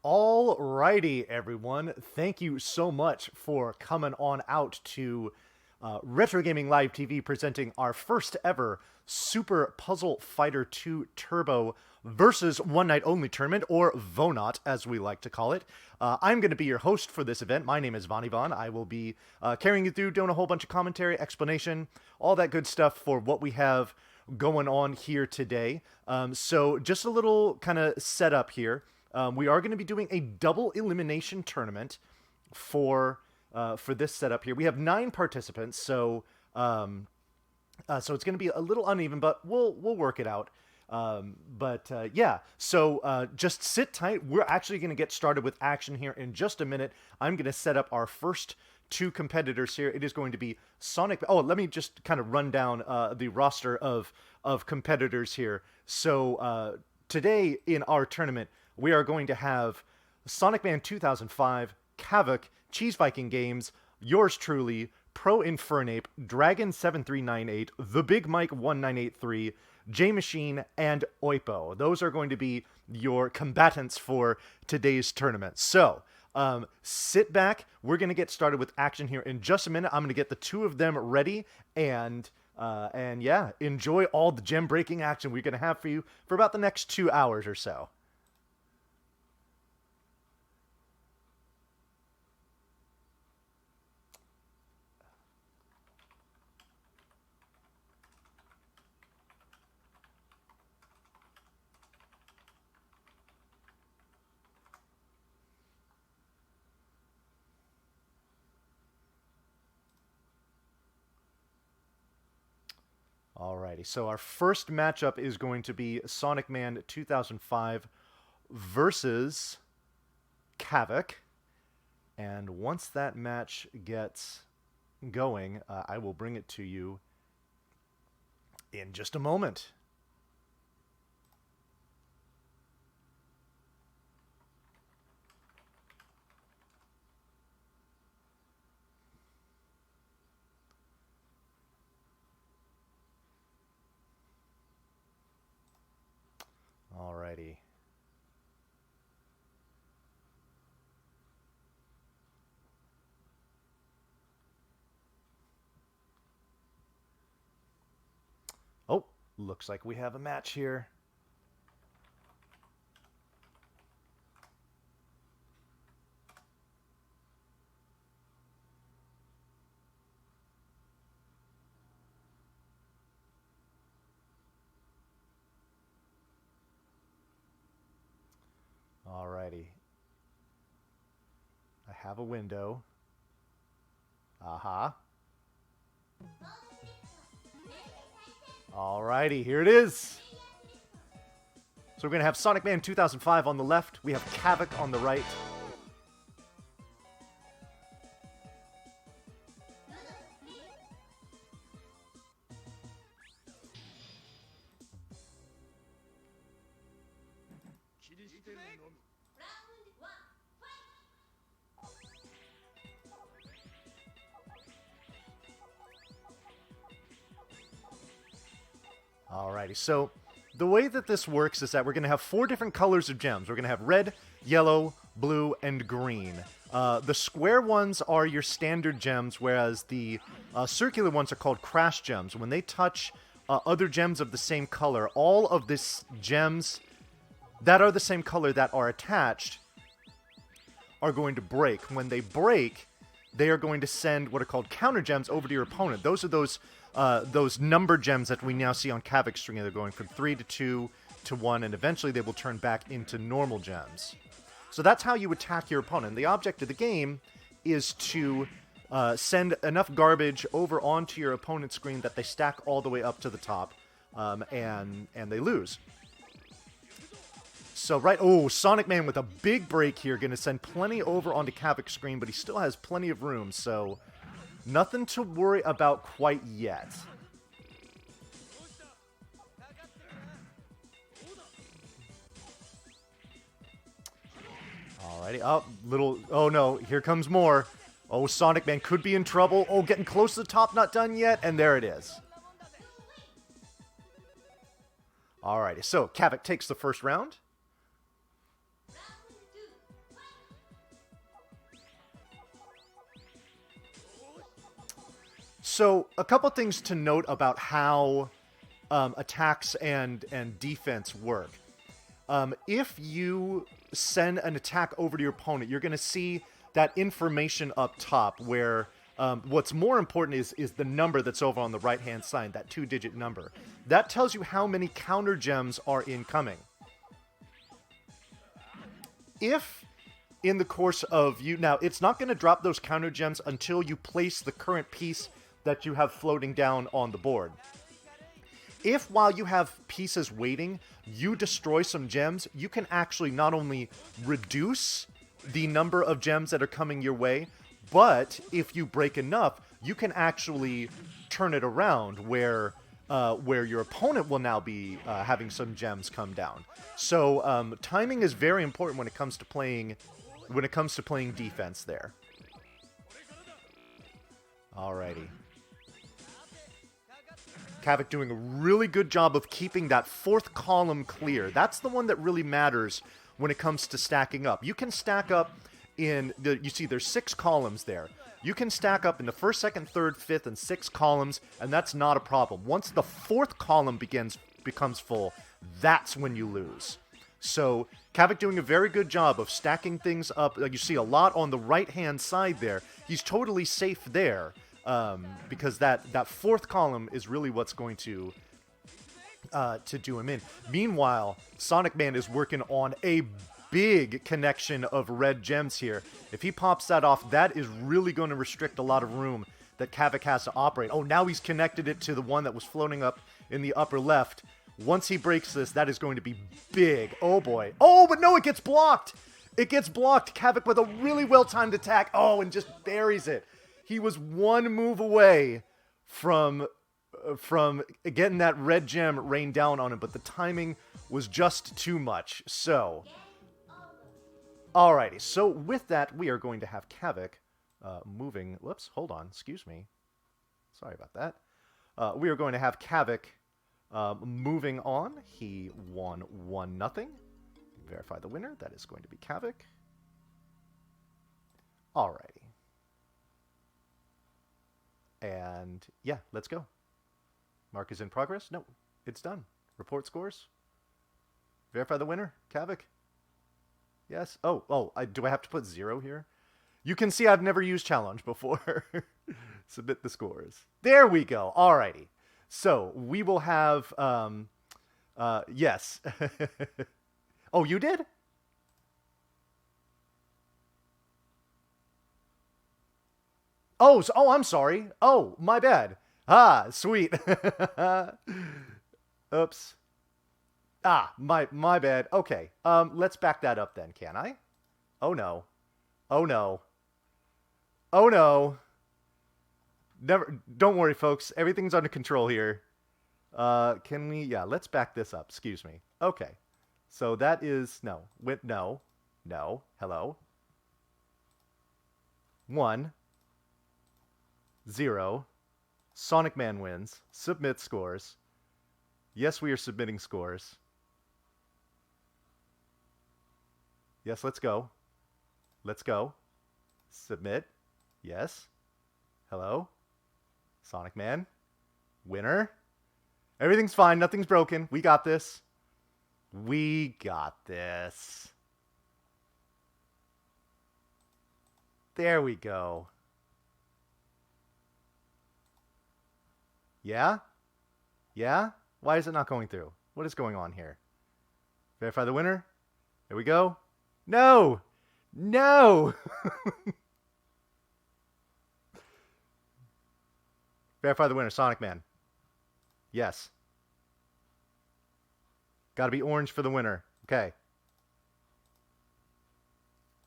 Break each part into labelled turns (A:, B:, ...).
A: Alrighty, everyone. Thank you so much for coming on out to Retro Gaming Live TV, presenting our first ever Super Puzzle Fighter 2 Turbo versus One Night Only Tournament, or VONOT, as we like to call it. I'm going to be your host for this event. My name is VONOT. I will be carrying you through, doing a whole bunch of commentary, explanation, all that good stuff for what we have going on here today. So just a little kind of setup here. We are going to be doing a double elimination tournament for this setup here. We have 9 participants, so it's going to be a little uneven, but we'll work it out. Yeah, so just sit tight. We're actually going to get started with action here in just a minute. I'm going to set up our first 2 competitors here. It is going to be Sonic. Oh, let me just kind of run down the roster of competitors here. So today in our tournament, we are going to have Sonic Man 2005, Kavik, Cheese Viking Games, yours truly, Pro Infernape, Dragon7398, The Big Mike 1983, J Machine, and Oipo. Those are going to be your combatants for today's tournament. So, sit back. We're going to get started with action here in just a minute. I'm going to get the 2 of them ready, and yeah, enjoy all the gem-breaking action we're going to have for you for about the next 2 hours or so. Alrighty, so our first matchup is going to be Sonic Man 2005 versus Kavik. And once that match gets going, I will bring it to you in just a moment. Alrighty. Oh, looks like we have a match here. Alrighty. I have a window. Aha. Alrighty, here it is. So we're going to have Sonic Man 2005 on the left. We have Kavik on the right. Alrighty, so the way that this works is that we're going to have 4 different colors of gems. We're going to have red, yellow, blue, and green. The square ones are your standard gems, whereas the circular ones are called crash gems. When they touch other gems of the same color, all of these gems that are the same color that are attached are going to break. When they break, they are going to send what are called counter gems over to your opponent. Those are those number gems that we now see on Kavik's string. They're going from 3 to 2 to 1, and eventually they will turn back into normal gems. So that's how you attack your opponent. The object of the game is to send enough garbage over onto your opponent's screen that they stack all the way up to the top, and they lose. So Sonic Man with a big break here, going to send plenty over onto Kavik's screen, but he still has plenty of room, so nothing to worry about quite yet. Alrighty, oh no, here comes more. Oh, Sonic Man could be in trouble. Oh, getting close to the top, not done yet, and there it is. Alrighty, so Kavik takes the first round. So a couple things to note about how attacks and defense work. If you send an attack over to your opponent, you're going to see that information up top where what's more important is the number that's over on the right-hand side, that 2-digit number. That tells you how many counter gems are incoming. If in the course of you... Now, it's not going to drop those counter gems until you place the current piece that you have floating down on the board. If while you have pieces waiting, you destroy some gems, you can actually not only reduce the number of gems that are coming your way, but if you break enough, you can actually turn it around where your opponent will now be having some gems come down. So timing is very important when it comes to playing defense there. Alrighty. Kavik doing a really good job of keeping that fourth column clear. That's the one that really matters when it comes to stacking up. You can stack up in you see there's 6 columns there. You can stack up in the first, second, third, fifth, and 6th columns, and that's not a problem. Once the 4th column becomes full, that's when you lose. So Kavik doing a very good job of stacking things up. You see a lot on the right-hand side there. He's totally safe there. Because that 4th column is really what's going to do him in. Meanwhile, Sonic Man is working on a big connection of red gems here. If he pops that off, that is really going to restrict a lot of room that Kavik has to operate. Oh, now he's connected it to the one that was floating up in the upper left. Once he breaks this, that is going to be big. Oh, boy. Oh, but no, it gets blocked. It gets blocked. Kavik with a really well-timed attack. Oh, and just buries it. He was one move away from getting that red gem rained down on him, but the timing was just too much. So, alrighty. So with that, we are going to have Kavik moving. Whoops, hold on. Excuse me. Sorry about that. We are going to have Kavik moving on. He won 1-0. Verify the winner. That is going to be Kavik. Alrighty. And yeah, let's go. Mark is in progress. No, it's done. Report scores. Verify the winner. Kavik. Yes. Oh, do I have to put 0 here? You can see I've never used challenge before. Submit the scores. There we go. Alrighty. So we will have, yes. Oh, you did? Oh, I'm sorry. Oh, my bad. Ah, sweet. Oops. Ah, my bad. Okay. Let's back that up then, can I? Oh no. Oh no. Oh no. Never. Don't worry, folks. Everything's under control here. Can we? Yeah, let's back this up. Excuse me. Okay. So that is no. No. Hello. 1. 0. Sonic Man wins. Submit scores. Yes, we are submitting scores. Yes, let's go. Let's go. Submit. Yes. Hello. Sonic Man. Winner. Everything's fine. Nothing's broken. We got this. We got this. There we go. Yeah? Yeah? Why is it not going through? What is going on here? Verify the winner. There we go. No! No! Verify the winner. Sonic Man. Yes. Gotta be orange for the winner. Okay.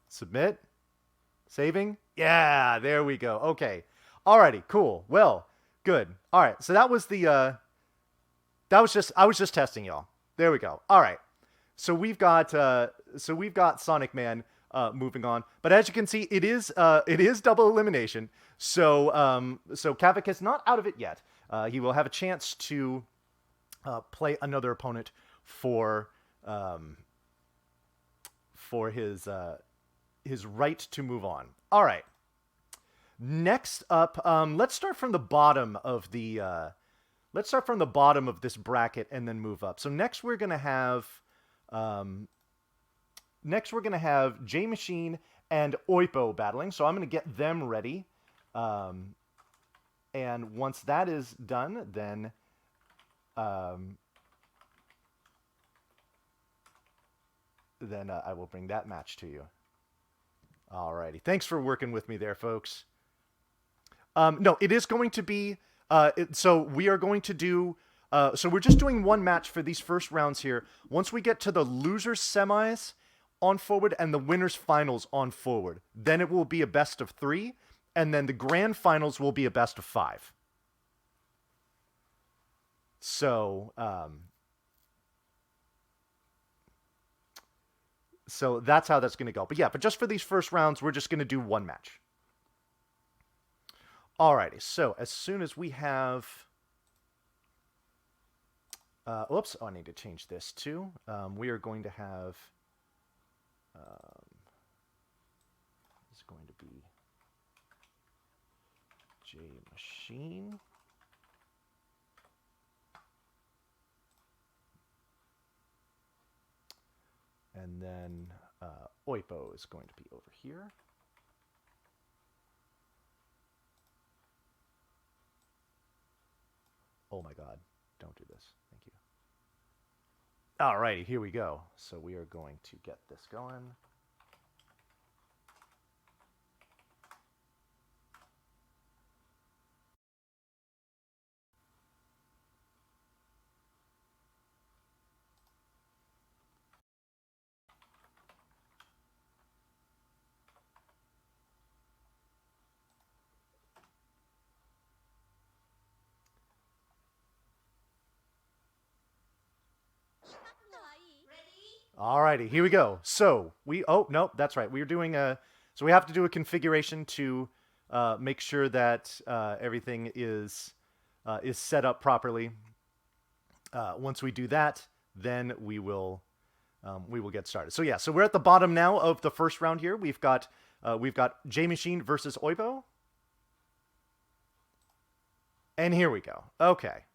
A: Submit. Saving. Yeah, there we go. Okay. Alrighty, cool. Well, good. All right. So that was the I was just testing y'all. There we go. All right. So we've got Sonic Man moving on. But as you can see, it is double elimination. So Kavik is not out of it yet. He will have a chance to play another opponent for his right to move on. All right. Next up, let's start from the bottom of the let's start from the bottom of this bracket and then move up. So next we're gonna have J Machine and Oipo battling. So I'm gonna get them ready, and once that is done, then I will bring that match to you. Alrighty, thanks for working with me there, folks. No, it is going to be, so we are going to do, so we're just doing one match for these first rounds here. Once we get to the losers semis on forward and the winners finals on forward, then it will be a best of 3, and then the grand finals will be a best of 5. So, so that's how that's going to go. But yeah, but just for these first rounds, we're just going to do one match. Alrighty, so as soon as we have... oops, oh, I need to change this too. We are going to have... it's going to be J Machine. And then Oipo is going to be over here. Oh my god, don't do this. Thank you. Alrighty, here we go. So we are going to get this going. Alrighty, here we go. So oh no, that's right. We're doing so we have to do a configuration to make sure that everything is set up properly. Once we do that, then we will get started. So yeah, so we're at the bottom now of the first round here. We've got J Machine versus Oipo, and here we go. Okay.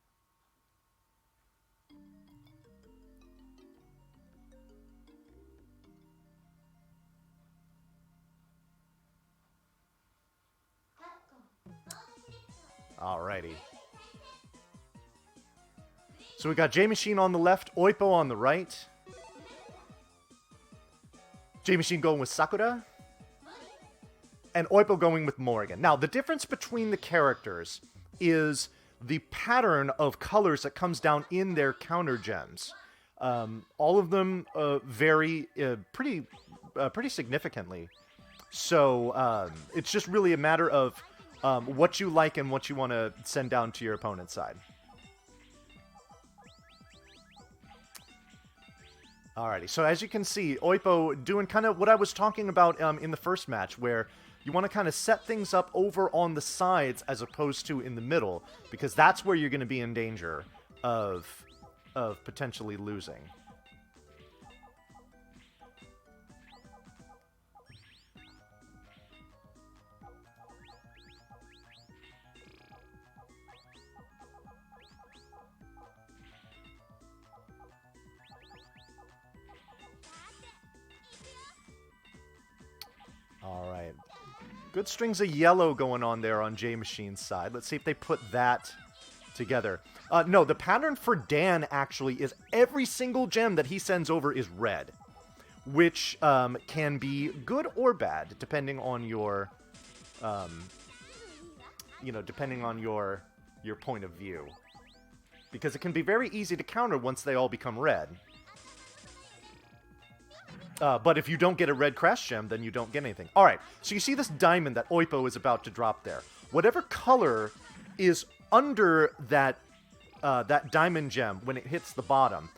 A: Alrighty. So we got J Machine on the left, Oipo on the right. J Machine going with Sakura, and Oipo going with Morrigan. Now, the difference between the characters is the pattern of colors that comes down in their counter gems. All of them vary pretty significantly. So it's just really a matter of what you like and what you want to send down to your opponent's side. Alrighty, so as you can see, Oipo doing kind of what I was talking about in the first match, where you want to kind of set things up over on the sides as opposed to in the middle, because that's where you're going to be in danger of potentially losing. Alright. Good strings of yellow going on there on J Machine's side. Let's see if they put that together. No, the pattern for Dan actually is every single gem that he sends over is red, which can be good or bad depending on your, depending on your point of view, because it can be very easy to counter once they all become red. But if you don't get a red crash gem, then you don't get anything. All right, so you see this diamond that Oipo is about to drop there. Whatever color is under that that diamond gem when it hits the bottom,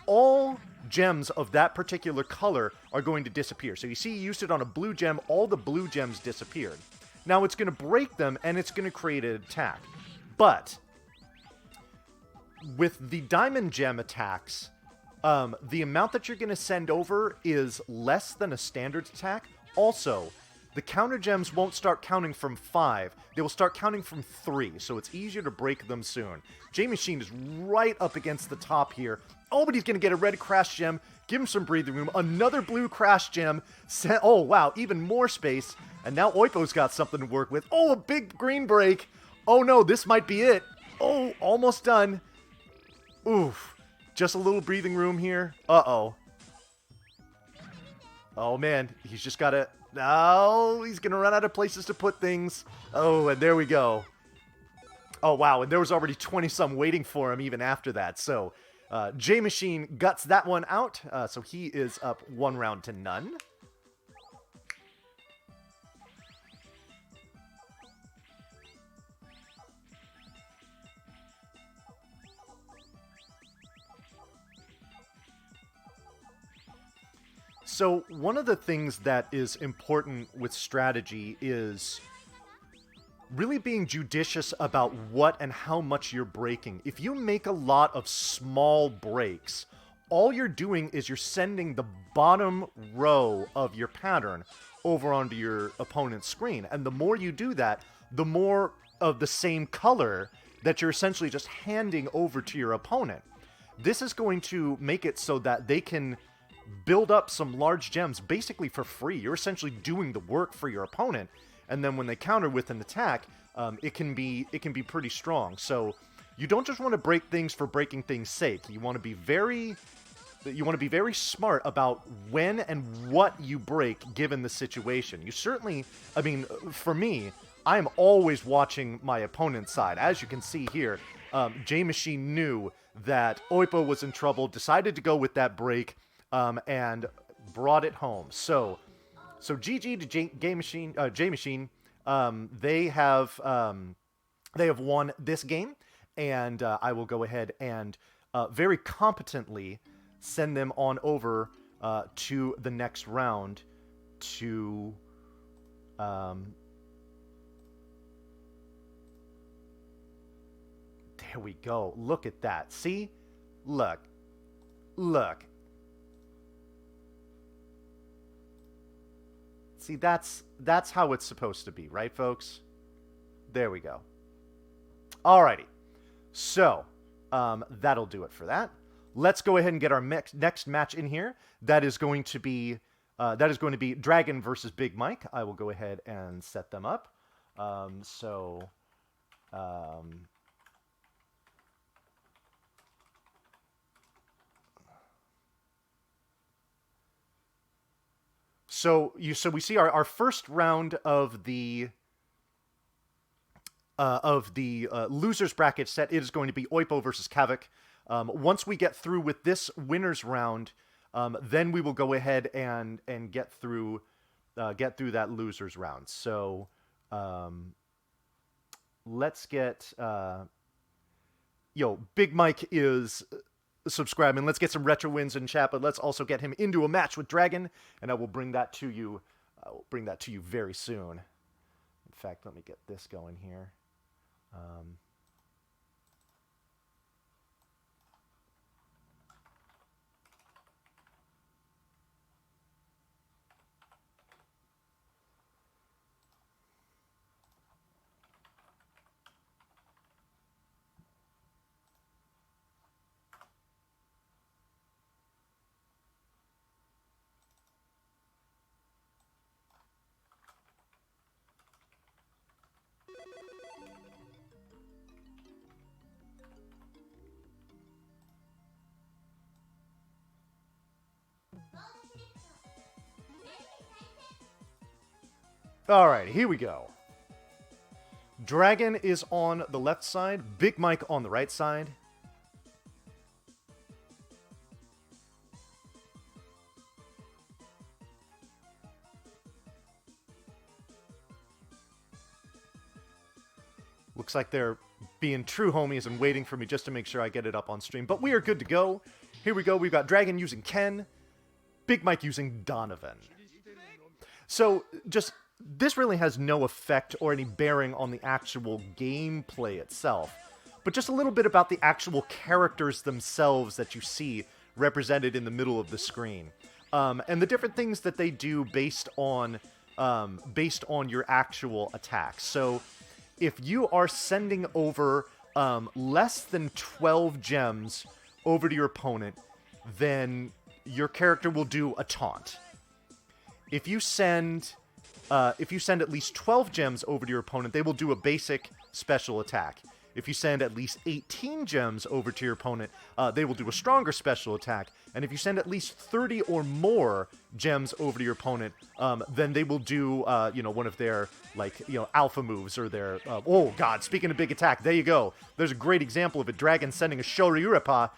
A: all gems of that particular color are going to disappear. So you see, you used it on a blue gem, all the blue gems disappeared. Now it's going to break them, and it's going to create an attack. But with the diamond gem attacks, the amount that you're going to send over is less than a standard attack. Also, the counter gems won't start counting from 5. They will start counting from 3, so it's easier to break them soon. Sheen is right up against the top here. Oh, but he's going to get a red crash gem. Give him some breathing room. Another blue crash gem. Oh, wow, even more space. And now Oipo's got something to work with. Oh, a big green break. Oh, no, this might be it. Oh, almost done. Oof. Just a little breathing room here. Uh-oh. Oh, man, he's just got to... Oh, he's going to run out of places to put things. Oh, and there we go. Oh, wow, and there was already 20-some waiting for him even after that. So, Sheen guts that one out. So he is up 1 round to none. So one of the things that is important with strategy is really being judicious about what and how much you're breaking. If you make a lot of small breaks, all you're doing is you're sending the bottom row of your pattern over onto your opponent's screen. And the more you do that, the more of the same color that you're essentially just handing over to your opponent. This is going to make it so that they can build up some large gems basically for free. You're essentially doing the work for your opponent, and then when they counter with an attack, it can be pretty strong. So you don't just want to break things for breaking things' sake. You want to be very smart about when and what you break given the situation. You certainly, I mean, for me, I am always watching my opponent's side. As you can see here, Sheen knew that Oipo was in trouble, decided to go with that break, and brought it home. So GG to Sheen. They have won this game, and I will go ahead and very competently send them on over to the next round to there we go. Look at that. See? Look. See, that's how it's supposed to be, right, folks? There we go. Alrighty. So, that'll do it for that. Let's go ahead and get our next match in here. That is going to be Dragon versus Big Mike. I will go ahead and set them up. So we see our first round of the losers bracket set. It is going to be Oipo versus Kavik. Once we get through with this winners round, then we will go ahead and get through that losers round. So let's get Big Mike is subscribing. Let's get some retro wins in chat, but let's also get him into a match with Dragon, and I will bring that to you. I will bring that to you very soon. In fact, let me get this going here. All right, here we go. Dragon is on the left side, Big Mike on the right side. Looks like they're being true homies and waiting for me just to make sure I get it up on stream. But we are good to go. Here we go. We've got Dragon using Ken, Big Mike using Donovan. So just... this really has no effect or any bearing on the actual gameplay itself, but just a little bit about the actual characters themselves that you see represented in the middle of the screen, and the different things that they do based on based on your actual attack. So if you are sending over less than 12 gems over to your opponent, then your character will do a taunt. If you send at least 12 gems over to your opponent, they will do a basic special attack. If you send at least 18 gems over to your opponent, they will do a stronger special attack. And if you send at least 30 or more gems over to your opponent, then they will do, one of their, alpha moves or their... oh, God, speaking of big attack, there you go. There's a great example of it. Dragon sending a Shoryurepa,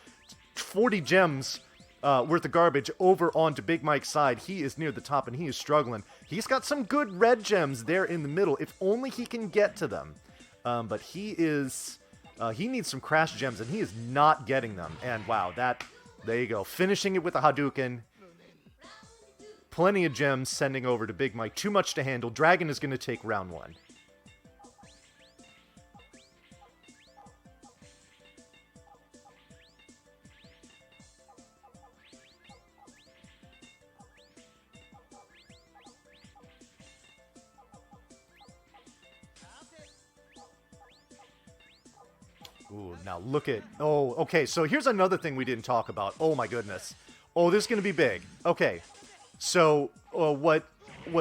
A: 40 gems worth of garbage over onto Big Mike's side. He is near the top, and he is struggling. He's got some good red gems there in the middle, if only he can get to them. But he needs some crash gems, and he is not getting them. And wow, there you go. Finishing it with a Hadouken. Plenty of gems sending over to Big Mike. Too much to handle. Dragon is going to take round 1. Ooh, now look at... Oh, okay, so here's another thing we didn't talk about. Oh my goodness. Oh, this is going to be big. Okay, so what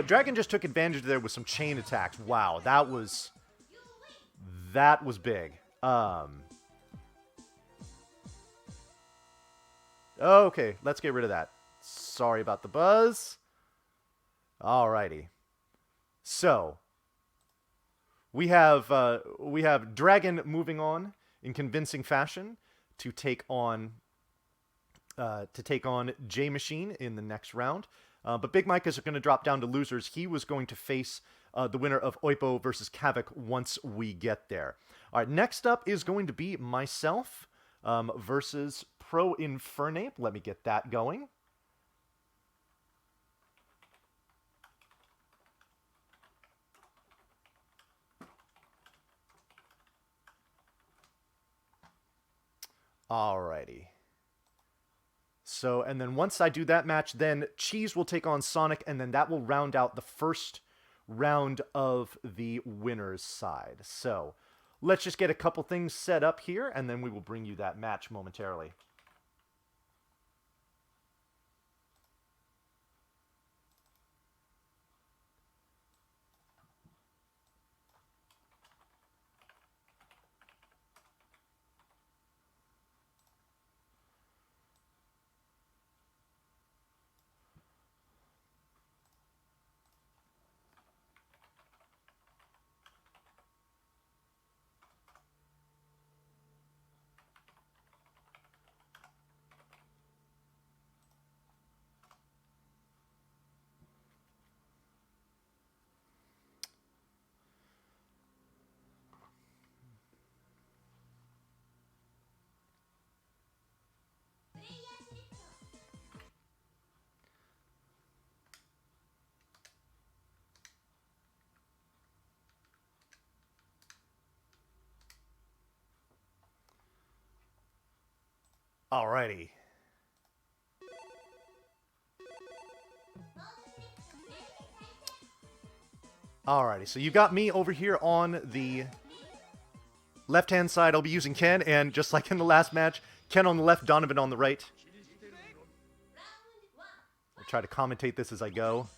A: Dragon just took advantage of there was some chain attacks. Wow, that was big. Okay, let's get rid of that. Sorry about the buzz. Alrighty. So, we have Dragon moving on in convincing fashion to take on J Machine in the next round. But Big Mike is going to drop down to losers. He was going to face the winner of Oipo versus Kavik once we get there. All right, next up is going to be myself versus Pro Infernape. Let me get that going. Alrighty. So, and then once I do that match, then Cheese will take on Sonic, and then that will round out the first round of the winner's side. So, let's just get a couple things set up here, and then we will bring you that match momentarily. Alrighty. Alrighty, so you've got me over here on the left-hand side. I'll be using Ken, and just like in the last match, Ken on the left, Donovan on the right. I'll try to commentate this as I go.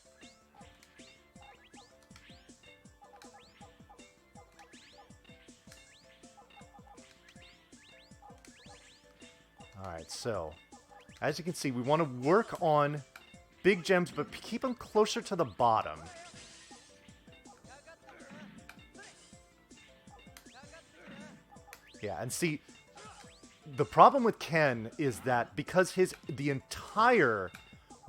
A: Alright, so, as you can see, we want to work on big gems, but keep them closer to the bottom. Yeah, and see, the problem with Ken is that because the entire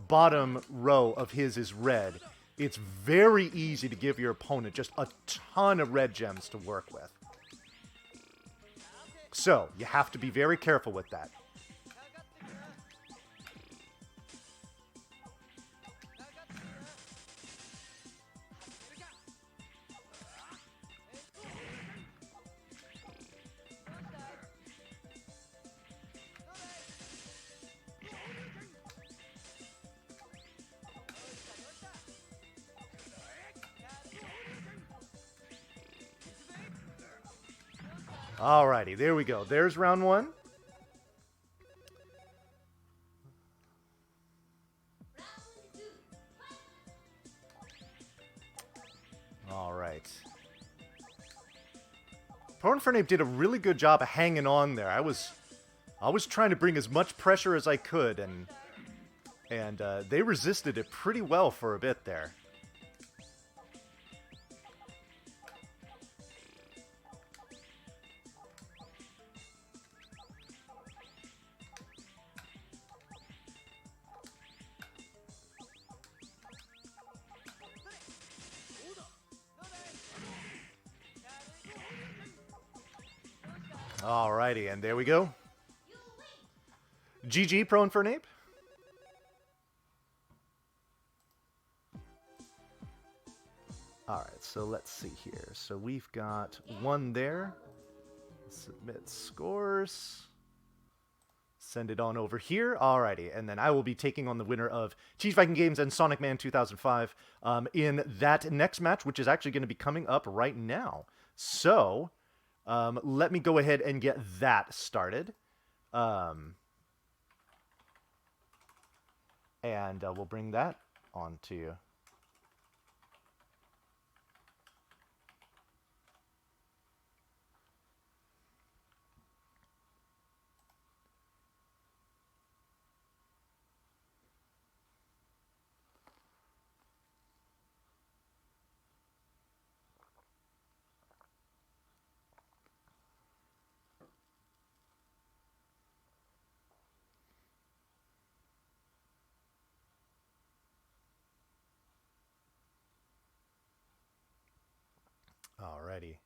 A: bottom row of his is red, it's very easy to give your opponent just a ton of red gems to work with. So, you have to be very careful with that. Alrighty, there we go. There's round one. Alright. Pornfernape did a really good job of hanging on there. I was trying to bring as much pressure as I could, and they resisted it pretty well for a bit there. Alrighty, and there we go. GG, Pornfernape. Alright, so let's see here. So we've got one there. Submit scores. Send it on over here. Alrighty, and then I will be taking on the winner of Cheese Viking Games and Sonic Man 2005 in that next match, which is actually going to be coming up right now. So, let me go ahead and get that started. And we'll bring that on to you. Alrighty.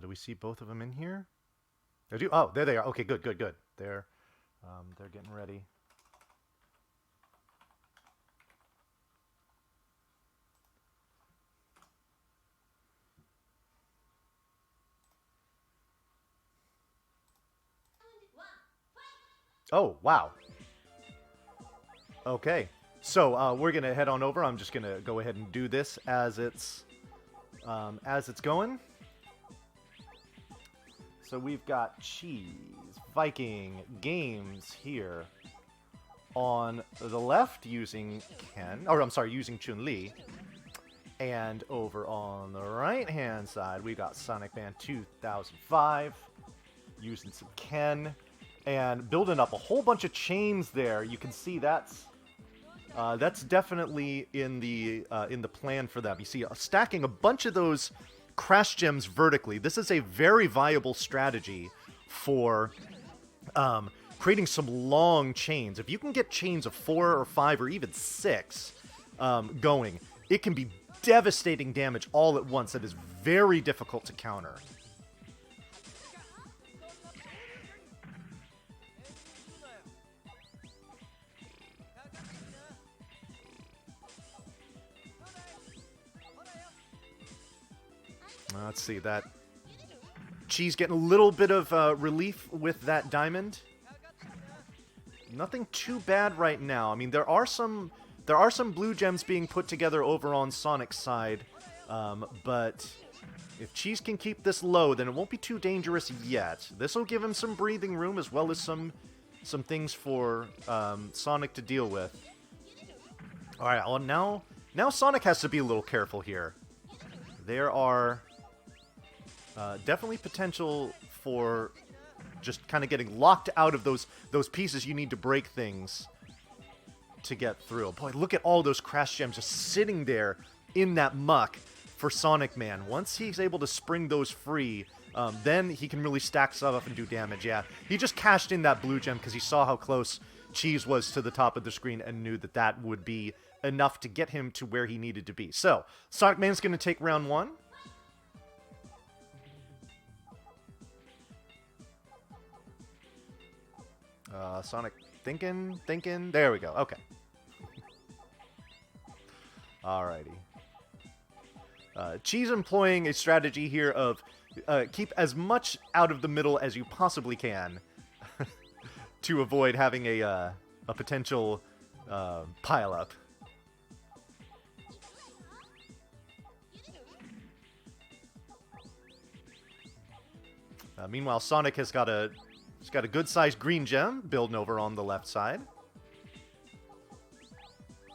A: Do we see both of them in here? I do. Oh, there they are. Okay, good, good, good. They're getting ready. Oh, wow. Okay, so we're gonna head on over. I'm just gonna go ahead and do this as it's going. So we've got Cheese Viking Games here on the left using Ken, or I'm sorry, using Chun-Li. And over on the right-hand side, we got Sonic Man 2005 using some Ken and building up a whole bunch of chains there. You can see that's definitely in the plan for them. You see, stacking a bunch of those Crash Gems vertically. This is a very viable strategy for creating some long chains. If you can get chains of 4 or 5 or even 6 going, it can be devastating damage all at once that is very difficult to counter. Let's see, that Cheese getting a little bit of relief with that diamond. Nothing too bad right now. I mean, there are some blue gems being put together over on Sonic's side, but if Cheese can keep this low, then it won't be too dangerous yet. This will give him some breathing room as well as some things for Sonic to deal with. All right, well, now Sonic has to be a little careful here. There are definitely potential for just kind of getting locked out of those pieces you need to break things to get through. Boy, look at all those Crash Gems just sitting there in that muck for Sonic Man. Once he's able to spring those free, then he can really stack stuff up and do damage. Yeah, he just cashed in that blue gem because he saw how close Cheese was to the top of the screen and knew that that would be enough to get him to where he needed to be. So, Sonic Man's going to take round 1. Sonic thinking. There we go. Okay. Alrighty. Cheese employing a strategy here of keep as much out of the middle as you possibly can to avoid having a potential pile-up. Meanwhile, Sonic has got a good-sized green gem building over on the left side.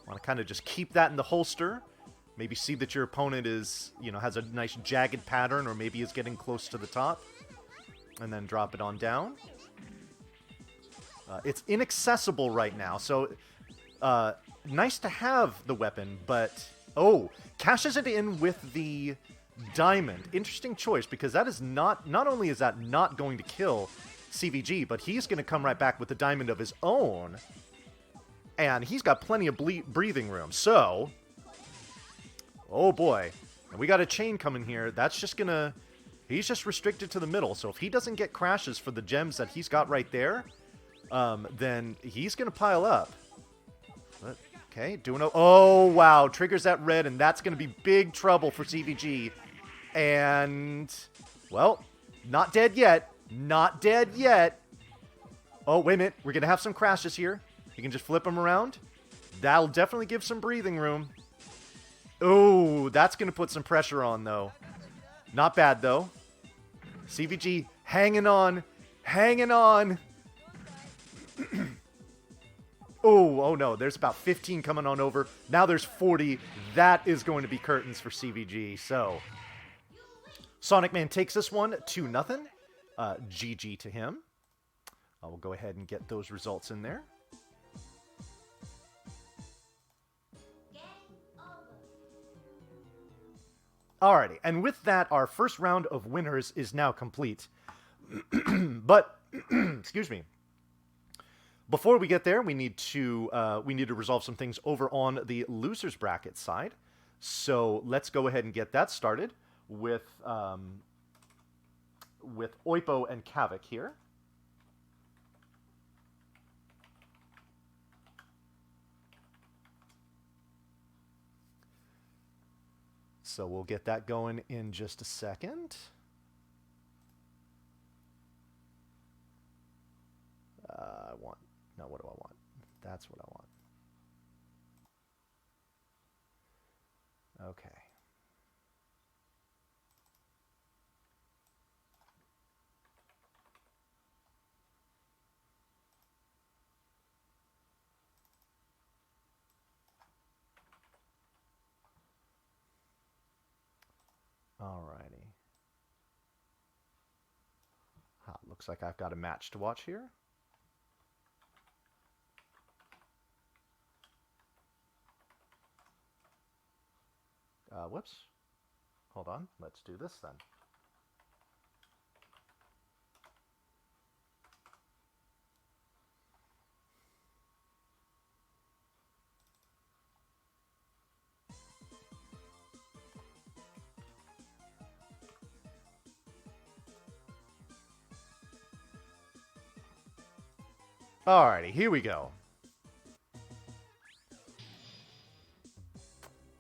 A: Want to kind of just keep that in the holster. Maybe see that your opponent is, has a nice jagged pattern, or maybe is getting close to the top. And then drop it on down. It's inaccessible right now, so nice to have the weapon, but... Oh, cashes it in with the diamond. Interesting choice, because that is not only is that not going to kill CVG, but he's going to come right back with the diamond of his own. And he's got plenty of breathing room, so... Oh boy. And we got a chain coming here. That's just gonna... He's just restricted to the middle, so if he doesn't get crashes for the gems that he's got right there, then he's gonna pile up. But, okay, doing... Oh, wow. Triggers that red, and that's gonna be big trouble for CVG. And... Well, not dead yet. Not dead yet. Oh, wait a minute. We're gonna have some crashes here. You can just flip him around. That'll definitely give some breathing room. Oh, that's going to put some pressure on, though. Not bad, though. CVG hanging on. Hanging on. Oh, no. There's about 15 coming on over. Now there's 40. That is going to be curtains for CVG. So, Sonic Man takes this one 2-0. GG to him. We'll go ahead and get those results in there. Alrighty, and with that, our first round of winners is now complete. But, excuse me. Before we get there, we need to resolve some things over on the losers bracket side. So let's go ahead and get that started with Oipo and Kavik here. So we'll get that going in just a second. What do I want? That's what I want. Okay. Alrighty. Looks like I've got a match to watch here. Whoops. Hold on. Let's do this then. Alrighty, here we go.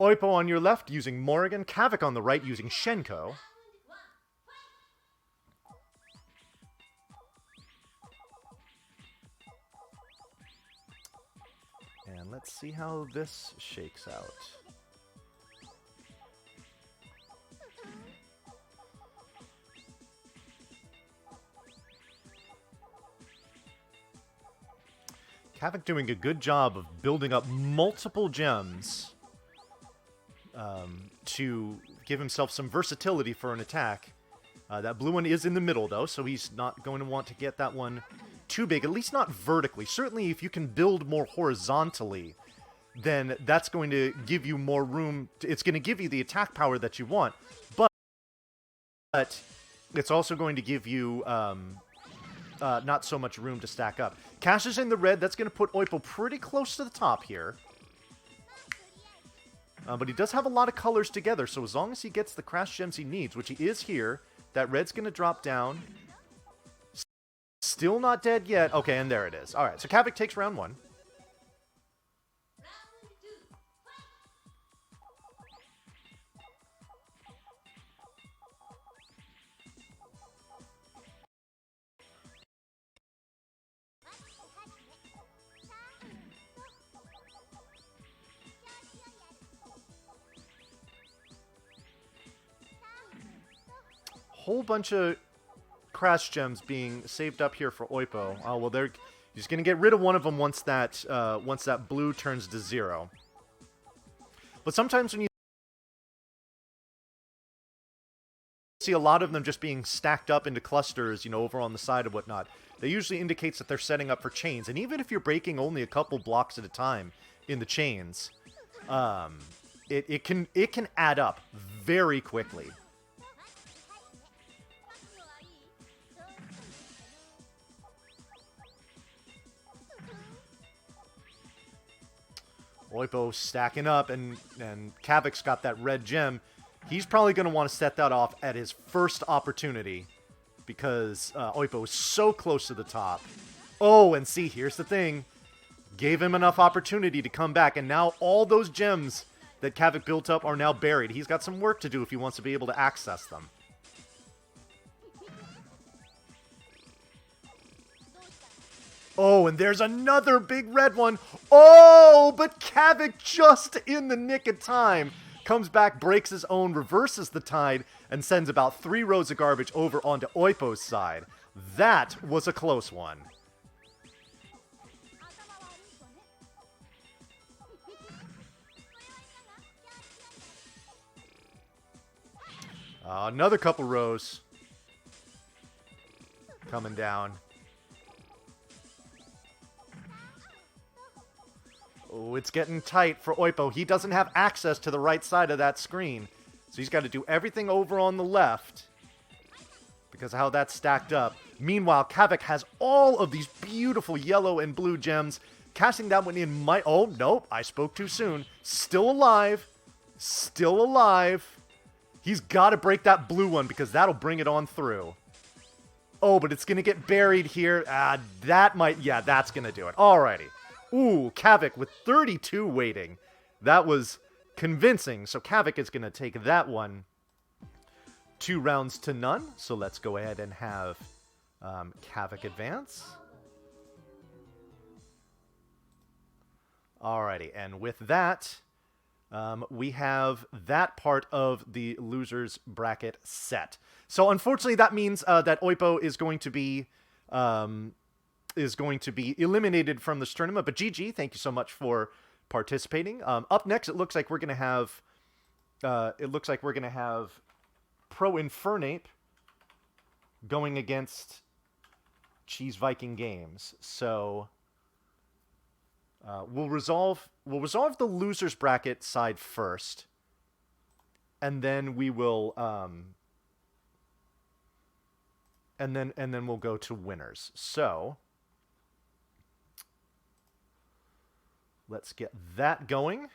A: Oipo on your left using Morrigan, Kavik on the right using Shenko. And let's see how this shakes out. Kavik doing a good job of building up multiple gems to give himself some versatility for an attack. That blue one is in the middle, though, so he's not going to want to get that one too big, at least not vertically. Certainly, if you can build more horizontally, then that's going to give you more room. It's going to give you the attack power that you want, but it's also going to give you not so much room to stack up. Cash is in the red. That's going to put Oipo pretty close to the top here. But he does have a lot of colors together, so as long as he gets the crash gems he needs, which he is here, that red's going to drop down. Still not dead yet. Okay, and there it is. All right, so Kavik takes round 1. Whole bunch of crash gems being saved up here for Oipo. Oh well, they're just gonna get rid of one of them once that blue turns to 0. But sometimes when you see a lot of them just being stacked up into clusters, you know, over on the side and whatnot, that usually indicates that they're setting up for chains. And even if you're breaking only a couple blocks at a time in the chains, it can add up very quickly. Oipo stacking up, and Kavik's got that red gem. He's probably going to want to set that off at his first opportunity because Oipo is so close to the top. Oh, and see, here's the thing. Gave him enough opportunity to come back, and now all those gems that Kavik built up are now buried. He's got some work to do if he wants to be able to access them. Oh, and there's another big red one. Oh, but Kavik just in the nick of time comes back, breaks his own, reverses the tide, and sends about 3 rows of garbage over onto Oipo's side. That was a close one. Another couple rows coming down. Oh, it's getting tight for Oipo. He doesn't have access to the right side of that screen. So he's got to do everything over on the left because of how that's stacked up. Meanwhile, Kavik has all of these beautiful yellow and blue gems. Casting that one in might... Oh, nope. I spoke too soon. Still alive. Still alive. He's got to break that blue one because that'll bring it on through. Oh, but it's going to get buried here. That might... Yeah, that's going to do it. Alrighty. Ooh, Kavik with 32 waiting. That was convincing. So Kavik is going to take that one 2 rounds to none. So let's go ahead and have Kavik advance. Alrighty, and with that, we have that part of the losers bracket set. So unfortunately, that means that Oipo is going to be eliminated from this tournament. But GG, thank you so much for participating. Up next, it looks like we're gonna have Pro Infernape going against Cheese Viking Games. So we'll resolve the losers bracket side first, and then we will and then we'll go to winners. So let's get that going.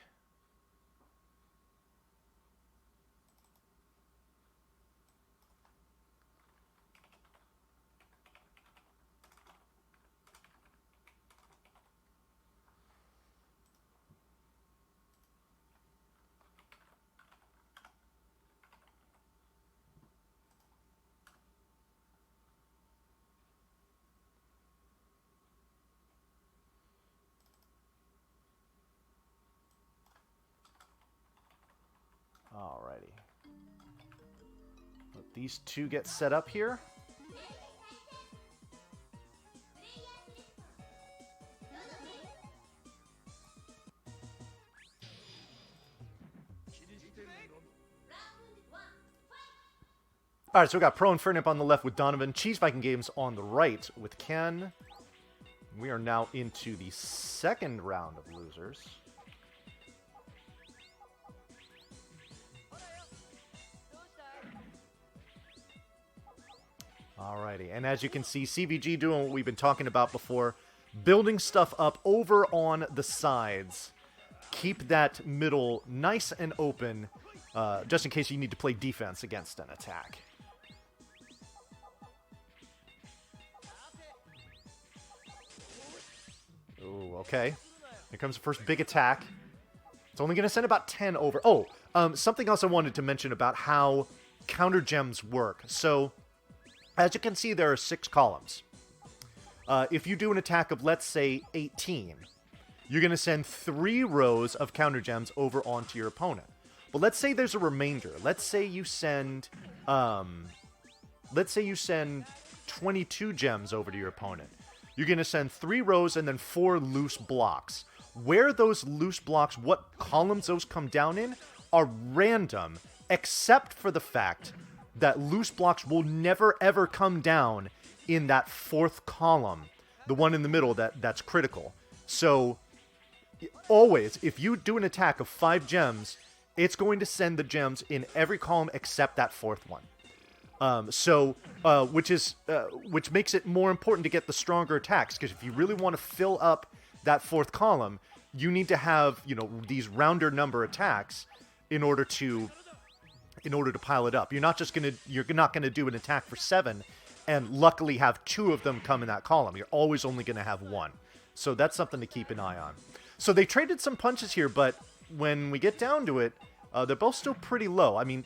A: Alrighty. Let these two get set up here. Alright, so we got Pro Infernape on the left with Donovan, Cheese Viking Games on the right with Ken. We are now into the second round of losers. Alrighty, and as you can see, CVG doing what we've been talking about before, building stuff up over on the sides. Keep that middle nice and open, just in case you need to play defense against an attack. okay. Here comes the first big attack. It's only going to send about 10 over. Oh, something else I wanted to mention about how counter gems work. So, as you can see, there are 6 columns. If you do an attack of, let's say, 18, you're going to send 3 rows of counter gems over onto your opponent. But let's say there's a remainder. Let's say you send 22 gems over to your opponent. You're going to send 3 rows and then 4 loose blocks. Where those loose blocks, what columns those come down in, are random, except for the fact that loose blocks will never ever come down in that 4th column, the one in the middle that's critical. So, always, if you do an attack of 5 gems, it's going to send the gems in every column except that 4th one. Which makes it more important to get the stronger attacks, because if you really want to fill up that 4th column, you need to have, these rounder number attacks in order to pile it up. You're not going to do an attack for 7 and luckily have 2 of them come in that column. You're always only going to have 1. So that's something to keep an eye on. So they traded some punches here, but when we get down to it, they're both still pretty low. I mean,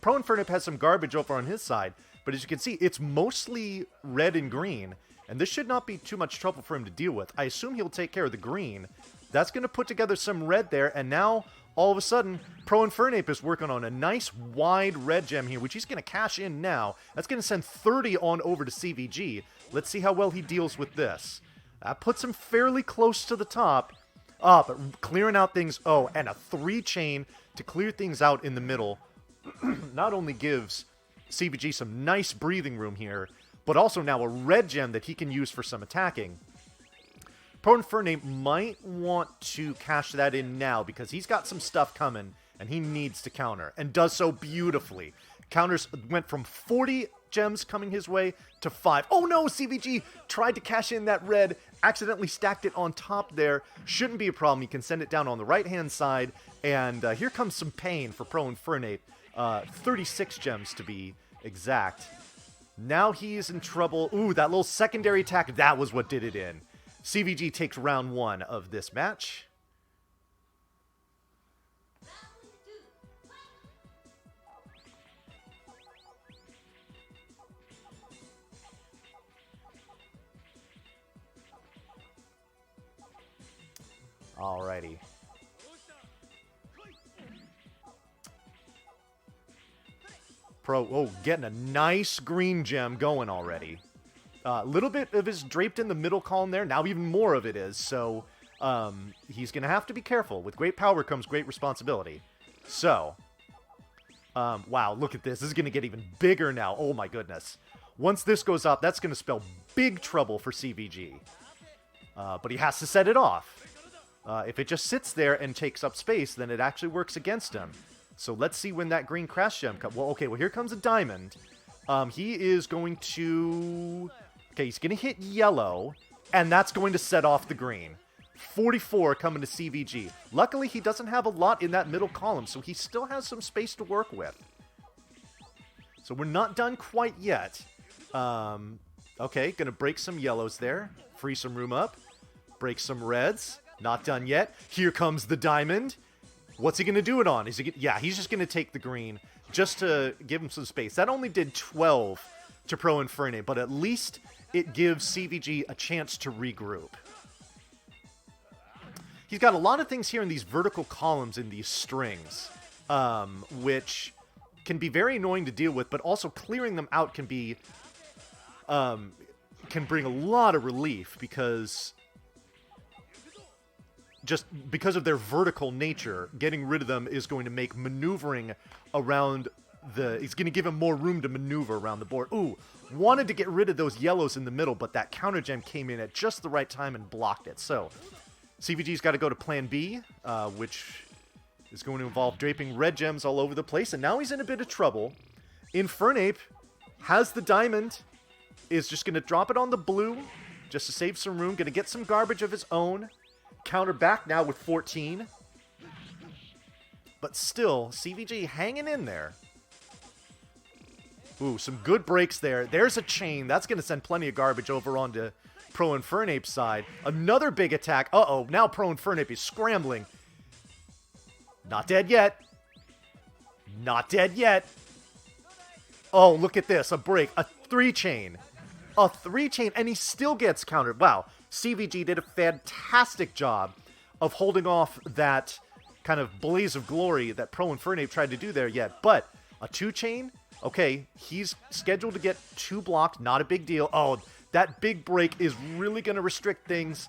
A: Pro Infernip has some garbage over on his side, but as you can see, it's mostly red and green, and this should not be too much trouble for him to deal with. I assume he'll take care of the green. That's going to put together some red there, and now, all of a sudden, Pro Infernape is working on a nice wide red gem here, which he's going to cash in now. That's going to send 30 on over to CVG. Let's see how well he deals with this. That puts him fairly close to the top. But clearing out things, and a 3-chain to clear things out in the middle not only gives CVG some nice breathing room here, but also now a red gem that he can use for some attacking. Pro Infernape might want to cash that in now because he's got some stuff coming and he needs to counter, and does so beautifully. Counters went from 40 gems coming his way to 5. Oh no, CVG tried to cash in that red, accidentally stacked it on top there. Shouldn't be a problem. You can send it down on the right-hand side, and here comes some pain for Pro Infernape. 36 gems to be exact. Now he's in trouble. Ooh, that little secondary attack, that was what did it in. CVG takes round 1 of this match. Alrighty. Pro, getting a nice green gem going already. A little bit of his draped in the middle column there. Now even more of it is. So he's going to have to be careful. With great power comes great responsibility. So, wow, look at this. This is going to get even bigger now. Oh my goodness. Once this goes up, that's going to spell big trouble for CVG. But he has to set it off. If it just sits there and takes up space, then it actually works against him. So let's see when that green crash gem comes. Well, okay, here comes a diamond. He is going to... Okay, he's going to hit yellow, and that's going to set off the green. 44 coming to CVG. Luckily, he doesn't have a lot in that middle column, so he still has some space to work with. So we're not done quite yet. Okay, going to break some yellows there. Free some room up. Break some reds. Not done yet. Here comes the diamond. What's he going to do it on? Yeah, he's just going to take the green just to give him some space. That only did 12 to Pro Infernape, but at least it gives CVG a chance to regroup. He's got a lot of things here in these vertical columns in these strings, which can be very annoying to deal with, but also clearing them out can be can bring a lot of relief because of their vertical nature, getting rid of them is going to make maneuvering around it's going to give him more room to maneuver around the board. Ooh, wanted to get rid of those yellows in the middle, but that counter gem came in at just the right time and blocked it. So, CVG's got to go to plan B, which is going to involve draping red gems all over the place, and now he's in a bit of trouble. Infernape has the diamond, is just going to drop it on the blue, just to save some room, going to get some garbage of his own. Counter back now with 14. But still, CVG hanging in there. Ooh, some good breaks there. There's a chain. That's going to send plenty of garbage over onto Pro Infernape side. Another big attack. Uh-oh, now Pro Infernape is scrambling. Not dead yet. Not dead yet. Oh, look at this. A break. A 3-chain. A 3-chain, and he still gets countered. Wow. CVG did a fantastic job of holding off that kind of blaze of glory that Pro Infernape tried to do there yet. But a 2-chain? Okay, he's scheduled to get 2 blocked. Not a big deal. Oh, that big break is really going to restrict things.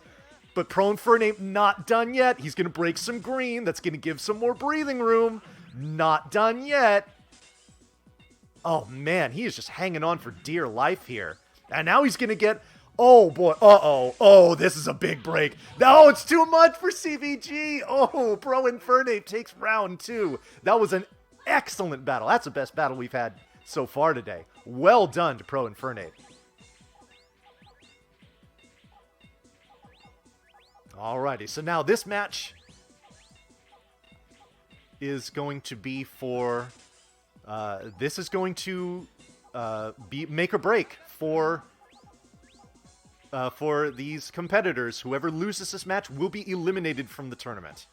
A: But Pro Infernape not done yet. He's going to break some green. That's going to give some more breathing room. Not done yet. Oh, man, he is just hanging on for dear life here. And now he's going to get... Oh, boy. Uh-oh. Oh, this is a big break. No, it's too much for CVG. Oh, Pro Infernape takes round 2. That was an excellent battle. That's the best battle we've had so far today. Well done to Pro Infernape. Alrighty, so now this match is going to be for... this is going to be make or break for these competitors. Whoever loses this match will be eliminated from the tournament.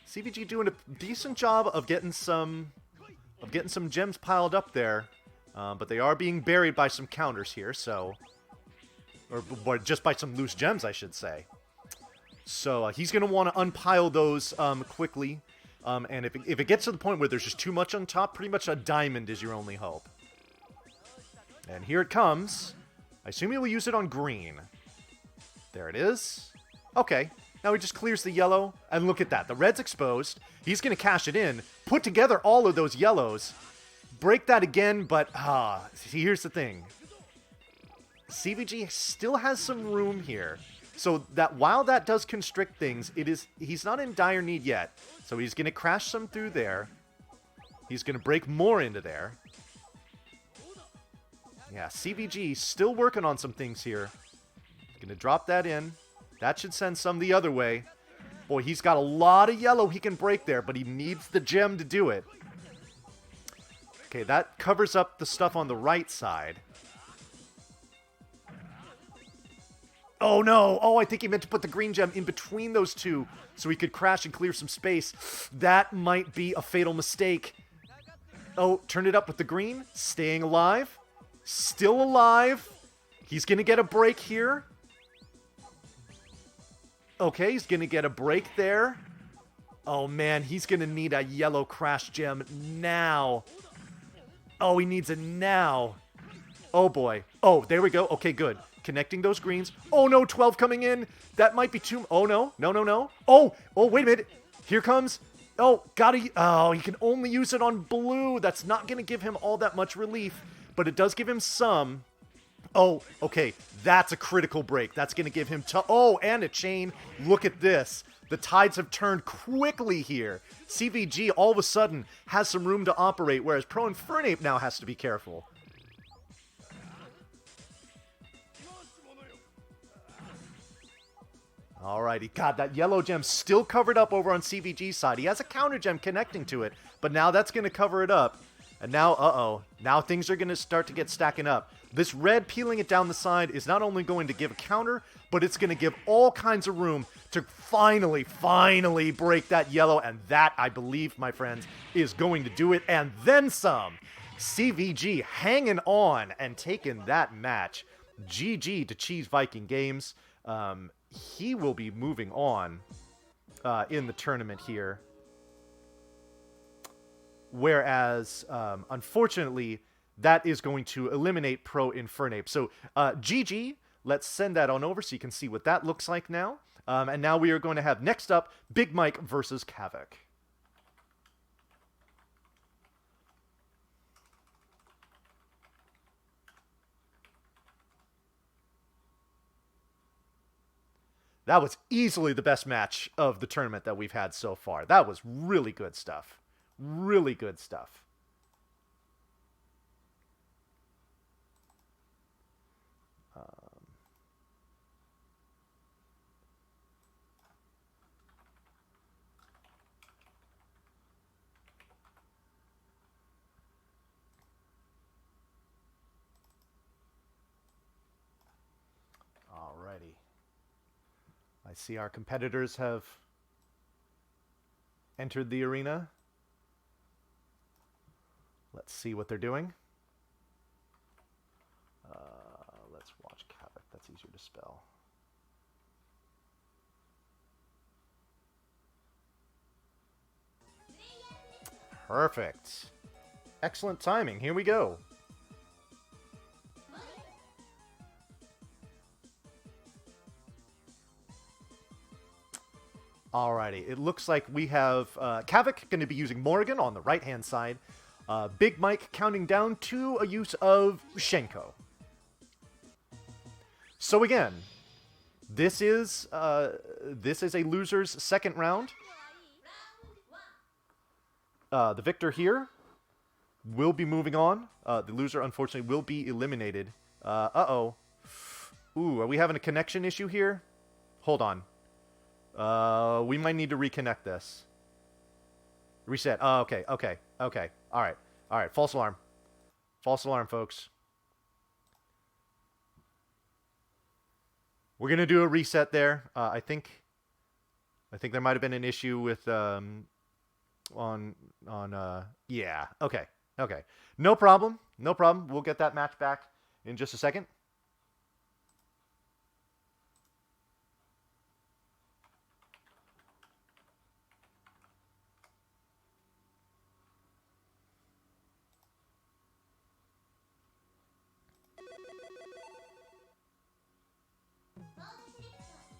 A: CVG doing a decent job of getting some gems piled up there, but they are being buried by some counters here. So, or just by some loose gems, I should say. So he's going to want to unpile those quickly. And if it gets to the point where there's just too much on top, pretty much a diamond is your only hope. And here it comes. I assume he will use it on green. There it is. Okay. Now he just clears the yellow. And look at that. The red's exposed. He's going to cash it in. Put together all of those yellows. Break that again, but see, here's the thing. CVG still has some room here. So that while that does constrict things, he's not in dire need yet. So he's going to crash some through there. He's going to break more into there. Yeah, CVG still working on some things here. Going to drop that in. That should send some the other way. Boy, he's got a lot of yellow he can break there, but he needs the gem to do it. Okay, that covers up the stuff on the right side. Oh, no. Oh, I think he meant to put the green gem in between those two so he could crash and clear some space. That might be a fatal mistake. Oh, turn it up with the green. Staying alive. Still alive. He's going to get a break here. Okay, he's going to get a break there. Oh, man, he's going to need a yellow crash gem now. Oh, he needs it now. Oh, boy. Oh, there we go. Okay, good. Connecting those greens. Oh, no, 12 coming in. That might be too... Oh, no. No, no, no. Oh, wait a minute. Here comes... Oh, gotta... Oh, he can only use it on blue. That's not going to give him all that much relief, but it does give him some. Oh, okay. That's a critical break. That's going to give him... Oh, and a chain. Look at this. The tides have turned quickly here. CVG all of a sudden has some room to operate, whereas Pro Infernape now has to be careful. Alrighty, God, that yellow gem still covered up over on CVG's side. He has a counter gem connecting to it, but now that's going to cover it up. And now, uh-oh, now things are going to start to get stacking up. This red peeling it down the side is not only going to give a counter, but it's going to give all kinds of room to finally break that yellow. And that, I believe, my friends, is going to do it. And then some. CVG hanging on and taking that match. GG to Cheese Viking Games. He will be moving on in the tournament here. Whereas, unfortunately, that is going to eliminate Pro Infernape. So, GG, let's send that on over so you can see what that looks like now. And now we are going to have, next up, Big Mike versus Kavik. That was easily the best match of the tournament that we've had so far. That was really good stuff. Really good stuff. see our competitors have entered the arena. Let's see what they're doing. Let's watch Kavik. That's easier to spell. Perfect. Excellent timing. Here we go. Alrighty, it looks like we have Kavik going to be using Morrigan on the right-hand side. Big Mike counting down to a use of Shenko. So again, this is a loser's second round. The victor here will be moving on. The loser, unfortunately, will be eliminated. Uh-oh. Ooh, are we having a connection issue here? Hold on. We might need to reconnect this. Reset. Oh, okay. All right. False alarm. False alarm, folks. We're gonna do a reset there. I think there might have been an issue with yeah. Okay. No problem. We'll get that match back in just a second.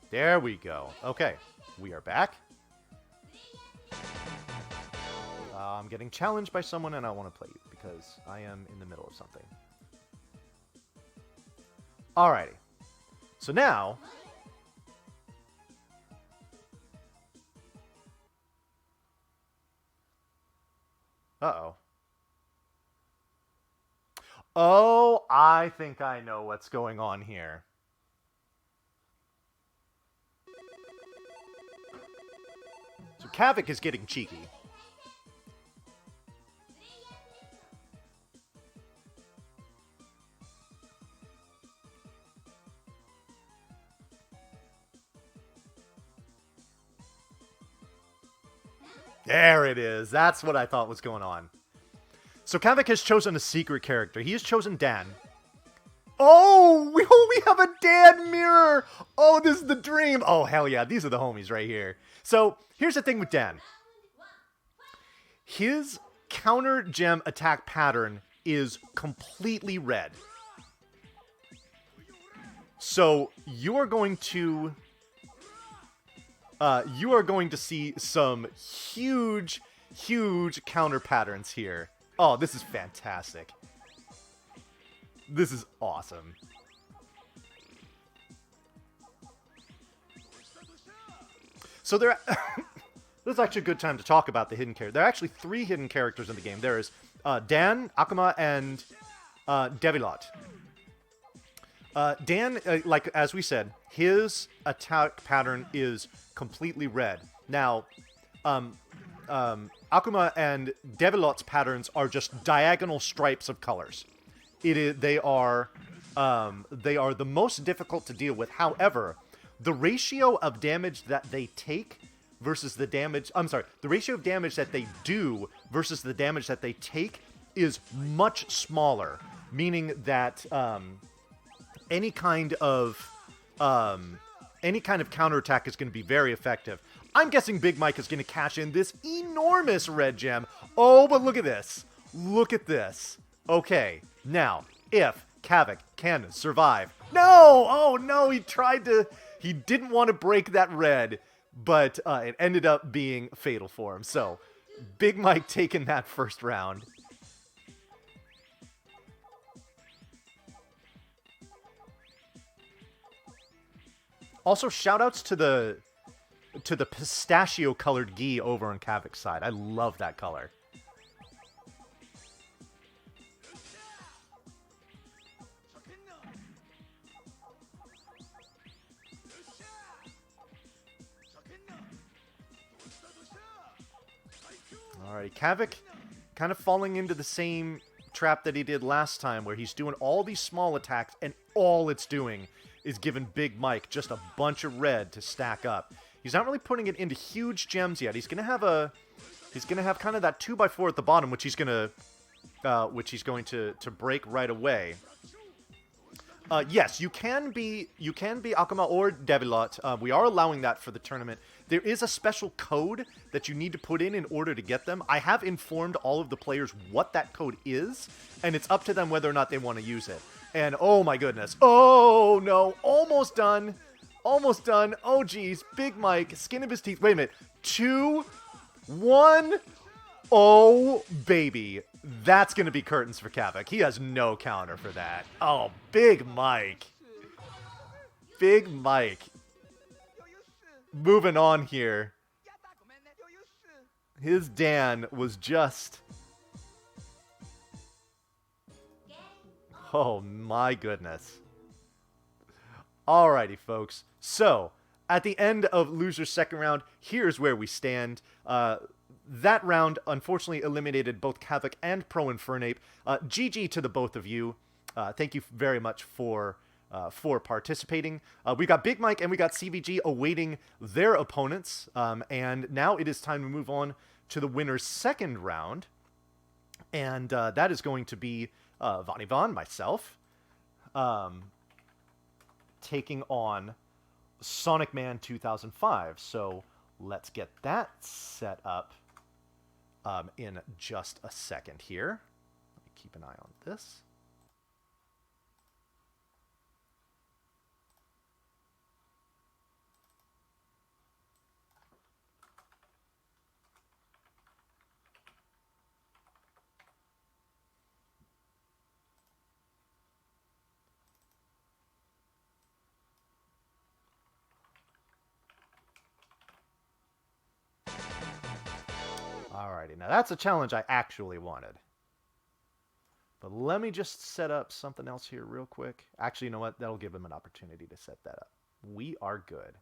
A: There we go. Okay, we are back. I'm getting challenged by someone and I want to play you because I am in the middle of something. Alrighty. So now... Uh-oh. Oh, I think I know what's going on here. So Kavik is getting cheeky. There it is. That's what I thought was going on. So Kavik has chosen a secret character. He has chosen Dan. Oh, we have a Dan mirror. Oh, this is the dream. Oh, hell yeah. These are the homies right here. So here's the thing with Dan. His counter gem attack pattern is completely red. So you are going to see some huge counter patterns here. Oh, this is fantastic. This is awesome. So there, this is actually a good time to talk about the hidden character. There are actually 3 hidden characters in the game. There is Dan, Akuma, and Devilot. Dan, like as we said, his attack pattern is completely red. Now, Akuma and Devilot's patterns are just diagonal stripes of colors. They are the most difficult to deal with. However, the ratio of damage that they take versus the damage... the ratio of damage that they do versus the damage that they take is much smaller. Meaning that any kind of counterattack is going to be very effective. I'm guessing Big Mike is going to cash in this enormous red gem. Oh, but look at this. Look at this. Okay, now, if Kavik can survive... No! Oh, no, he didn't want to break that red, but it ended up being fatal for him. So, Big Mike taking that first round. Also, shoutouts to the pistachio-colored gi over on Kavik's side. I love that color. Alright, Kavik kind of falling into the same trap that he did last time, where he's doing all these small attacks, and all it's doing is giving Big Mike just a bunch of red to stack up. He's not really putting it into huge gems yet. He's gonna have kind of that 2x4 at the bottom, which he's going to break right away. Yes, you can be Akuma or Devilot. We are allowing that for the tournament. There is a special code that you need to put in order to get them. I have informed all of the players what that code is, and it's up to them whether or not they want to use it. And oh my goodness. Oh no, almost done. Almost done. Oh geez, Big Mike, skin of his teeth. Wait a minute. 2, 1. Oh baby. That's going to be curtains for Kavik. He has no counter for that. Oh, Big Mike. Big Mike. Moving on here. His Dan was just... Oh, my goodness. Alrighty, folks. So, at the end of loser's second round, here's where we stand. That round, unfortunately, eliminated both Kavik and Pro Infernape. GG to the both of you. Thank you very much for participating. We got Big Mike and we got CVG awaiting their opponents. And now it is time to move on to the winner's second round. And that is going to be Von, myself, taking on Sonic Man 2005. So let's get that set up. In just a second here. Let me keep an eye on this. Alrighty, now that's a challenge I actually wanted. But let me just set up something else here real quick. Actually, you know what? That'll give him an opportunity to set that up. We are good.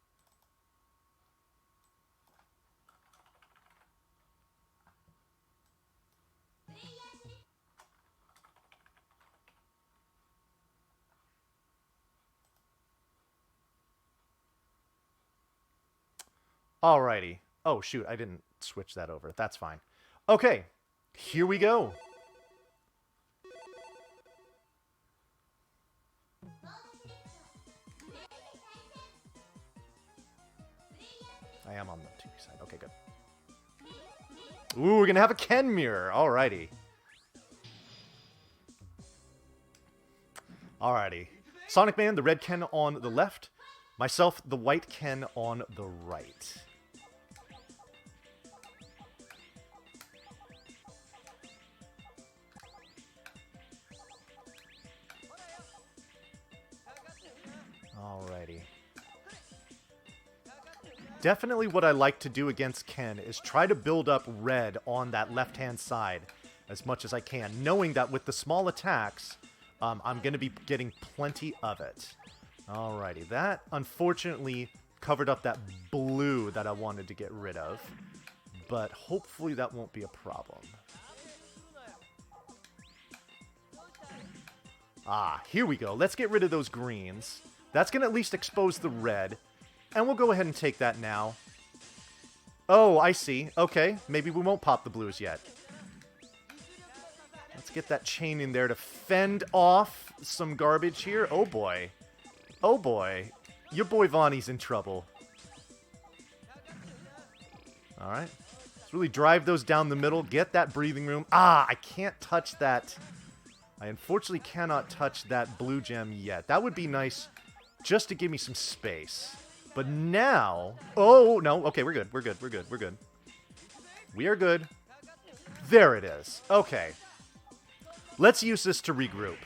A: Alrighty. Oh, shoot, I didn't switch that over. That's fine. Okay, here we go. I am on the TV side. Okay, good. Ooh, we're going to have a Ken mirror. Alrighty. Alrighty. Sonic Man, the red Ken on the left. Myself, the white Ken on the right. Alrighty. Definitely what I like to do against Ken is try to build up red on that left-hand side as much as I can, knowing that with the small attacks, I'm going to be getting plenty of it. Alrighty, that unfortunately covered up that blue that I wanted to get rid of, but hopefully that won't be a problem. Ah, here we go. Let's get rid of those greens. That's going to at least expose the red. And we'll go ahead and take that now. Oh, I see. Okay, maybe we won't pop the blues yet. Let's get that chain in there to fend off some garbage here. Oh, boy. Oh, boy. Your boy Vonnie's in trouble. All right. Let's really drive those down the middle. Get that breathing room. Ah, I can't touch that. I unfortunately cannot touch that blue gem yet. That would be nice just to give me some space. But now... Oh, no. Okay, we're good. We're good. We're good. We're good. We are good. There it is. Okay. Let's use this to regroup.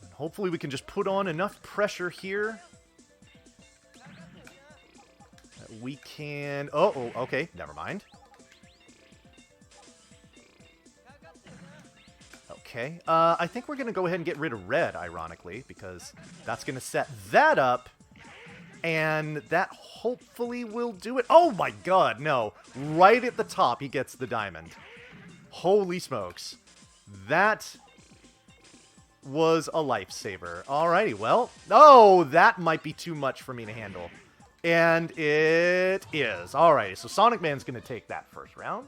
A: And hopefully we can just put on enough pressure here that we can... Oh, okay. Never mind. Okay, I think we're going to go ahead and get rid of red, ironically, because that's going to set that up, and that hopefully will do it. Oh my god, no. Right at the top, he gets the diamond. Holy smokes. That was a lifesaver. Alrighty, well. Oh, that might be too much for me to handle. And it is. Alrighty, so Sonic Man's going to take that first round.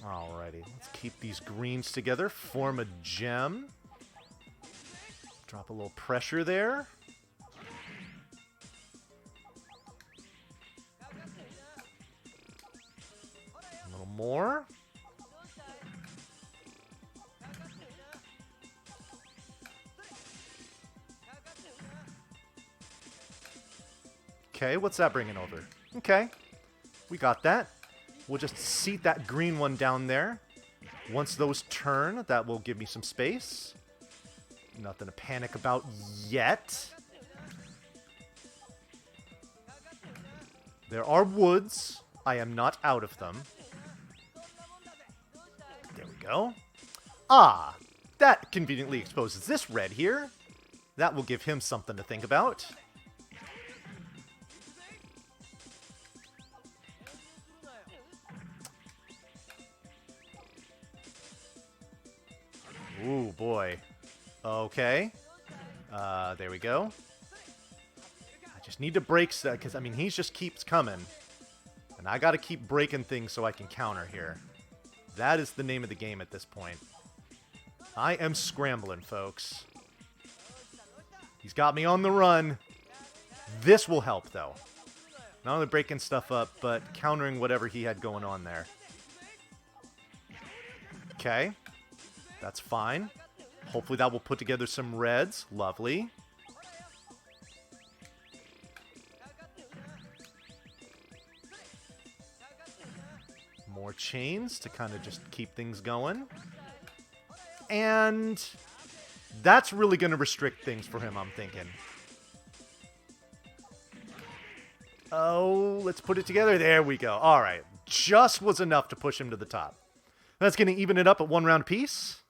A: Alrighty, let's keep these greens together, form a gem. Drop a little pressure there. A little more. Okay, what's that bringing over? Okay, we got that. We'll just seat that green one down there. Once those turn, that will give me some space. Nothing to panic about yet. There are woods. I am not out of them. There we go. Ah, that conveniently exposes this red here. That will give him something to think about. Ooh, boy. Okay. There we go. I just need to break stuff, because, I mean, he just keeps coming. And I gotta keep breaking things so I can counter here. That is the name of the game at this point. I am scrambling, folks. He's got me on the run. This will help, though. Not only breaking stuff up, but countering whatever he had going on there. Okay. That's fine. Hopefully that will put together some reds. Lovely. More chains to kind of just keep things going. And that's really going to restrict things for him, I'm thinking. Oh, let's put it together. There we go. All right. Just was enough to push him to the top. That's going to even it up at 1 round apiece.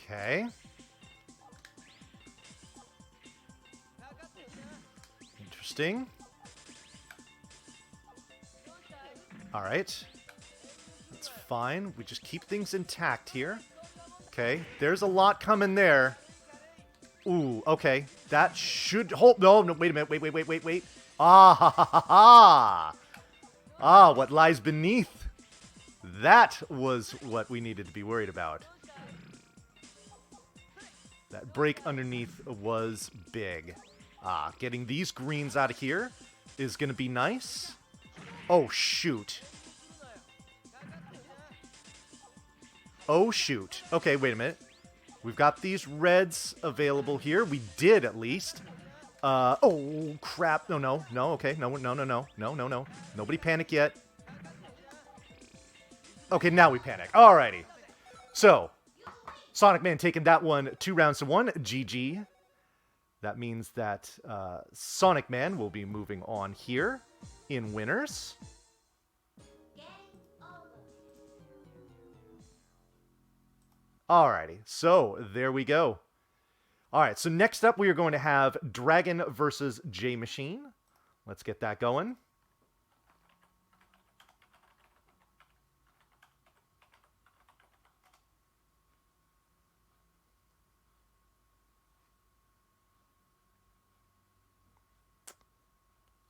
A: Okay. Interesting. All right. That's fine. We just keep things intact here. Okay. There's a lot coming there. Ooh, okay. That should hold. No, no, wait a minute. Wait. Ah, ha, ha, ha, ha. Ah, what lies beneath? That was what we needed to be worried about. That break underneath was big. Ah, getting these greens out of here is going to be nice. Oh, shoot. Oh, shoot. Okay, wait a minute. We've got these reds available here. We did, at least. Oh, crap. No. Okay, no. Nobody panic yet. Okay, now we panic. Alrighty. So, Sonic Man taking that one 2 rounds to 1. GG. That means that Sonic Man will be moving on here in winners. Alrighty, so there we go. Alright, so next up we are going to have Dragon versus J Machine. Let's get that going.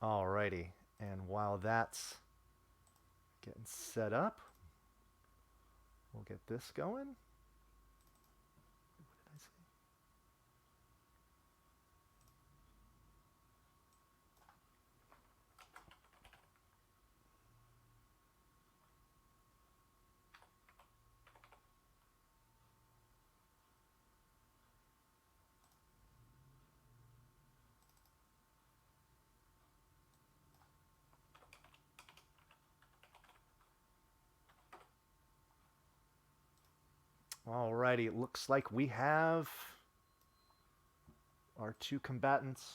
A: Alrighty, and while that's getting set up, We'll get this going. Alrighty, it looks like we have our two combatants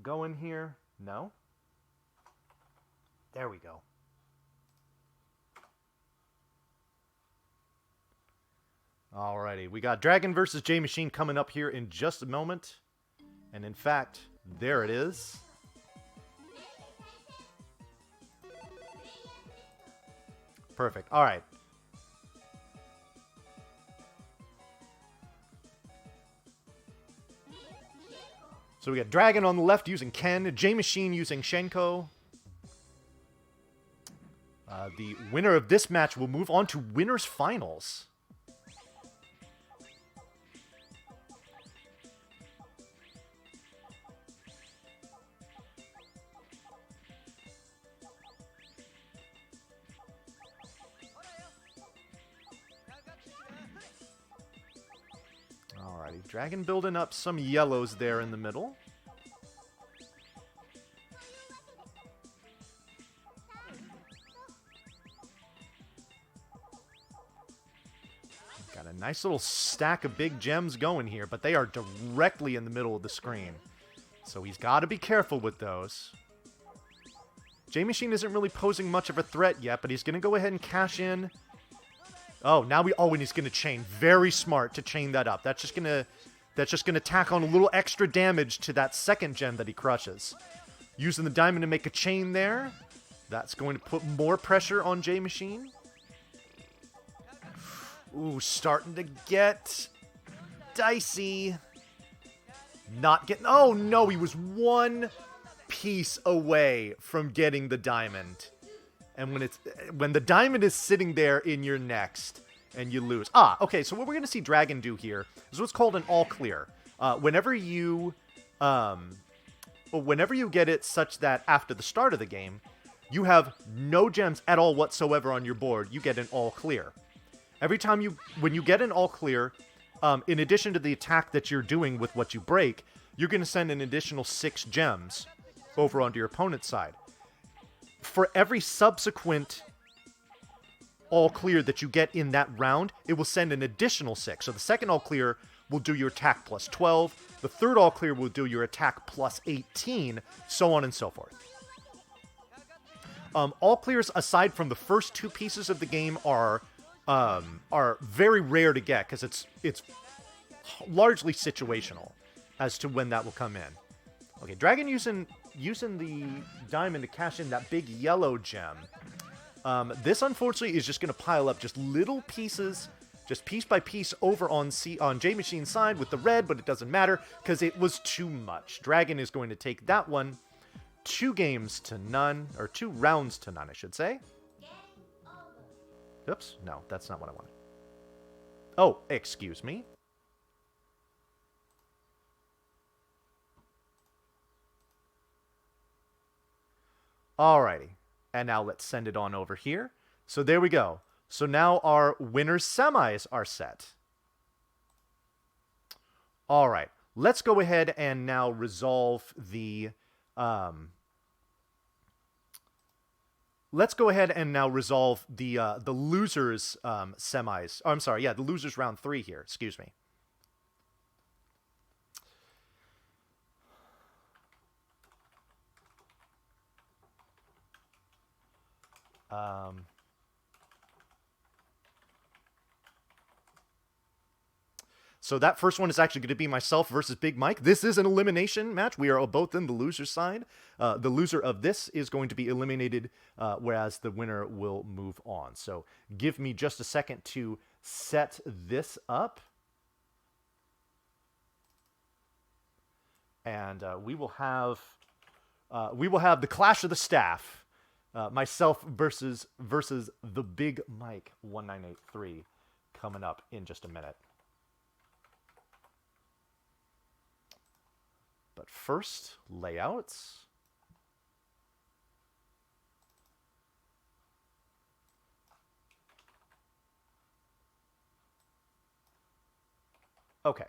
A: going here. No? There we go. Alrighty, we got Dragon versus J Machine coming up here in just a moment. And in fact, there it is. Perfect. All right. So we got Dragon on the left using Ken, J Machine using Shenko. The winner of this match will move on to winners finals. Alrighty, Dragon building up some yellows there in the middle. Got a nice little stack of big gems going here, but they are directly in the middle of the screen. So he's got to be careful with those. J-Machine isn't really posing much of a threat yet, but he's going to go ahead and cash in. Oh, now and he's going to chain. Very smart to chain that up. That's just going to tack on a little extra damage to that second gem that he crushes. Using the diamond to make a chain there. That's going to put more pressure on J-Machine. Ooh, starting to get dicey. Not getting... Oh, no, he was one piece away from getting the diamond. And when the diamond is sitting there in your next, and you lose. Ah, okay, so what we're going to see Dragon do here is what's called an all clear. Whenever you get it such that after the start of the game, you have no gems at all whatsoever on your board, you get an all clear. Every time when you get an all clear, in addition to the attack that you're doing with what you break, you're going to send an additional 6 gems over onto your opponent's side. For every subsequent all clear that you get in that round, it will send an additional 6. So the second all clear will do your attack plus 12. The third all clear will do your attack plus 18, so on and so forth. All clears, aside from the first 2 pieces of the game, are very rare to get because it's largely situational as to when that will come in. Okay, Dragon using the diamond to cash in that big yellow gem. This, unfortunately, is just going to pile up just little pieces, just piece by piece over on J-Machine's side with the red, but it doesn't matter because it was too much. Dragon is going to take that one 2 games to none, or 2 rounds to none, I should say. Oops, no, that's not what I wanted. Oh, excuse me. Alrighty, and now let's send it on over here. So there we go. So now our winner's semis are set. Alright, let's go ahead and now resolve the... Let's go ahead and now resolve the losers semis. Oh, I'm sorry, yeah, the losers round 3 here. Excuse me. So that first one is actually going to be myself versus Big Mike. This is an elimination match. We are both in the loser's side. The loser of this is going to be eliminated, whereas the winner will move on. So give me just a second to set this up. And we will have the Clash of the Staff myself versus the Big Mike 1983 coming up in just a minute. But first, layouts. Okay.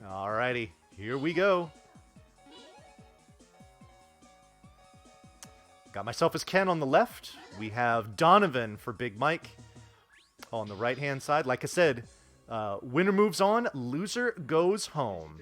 A: Alrighty, here we go. Got myself as Ken on the left. We have Donovan for Big Mike on the right-hand side. Like I said, winner moves on, loser goes home.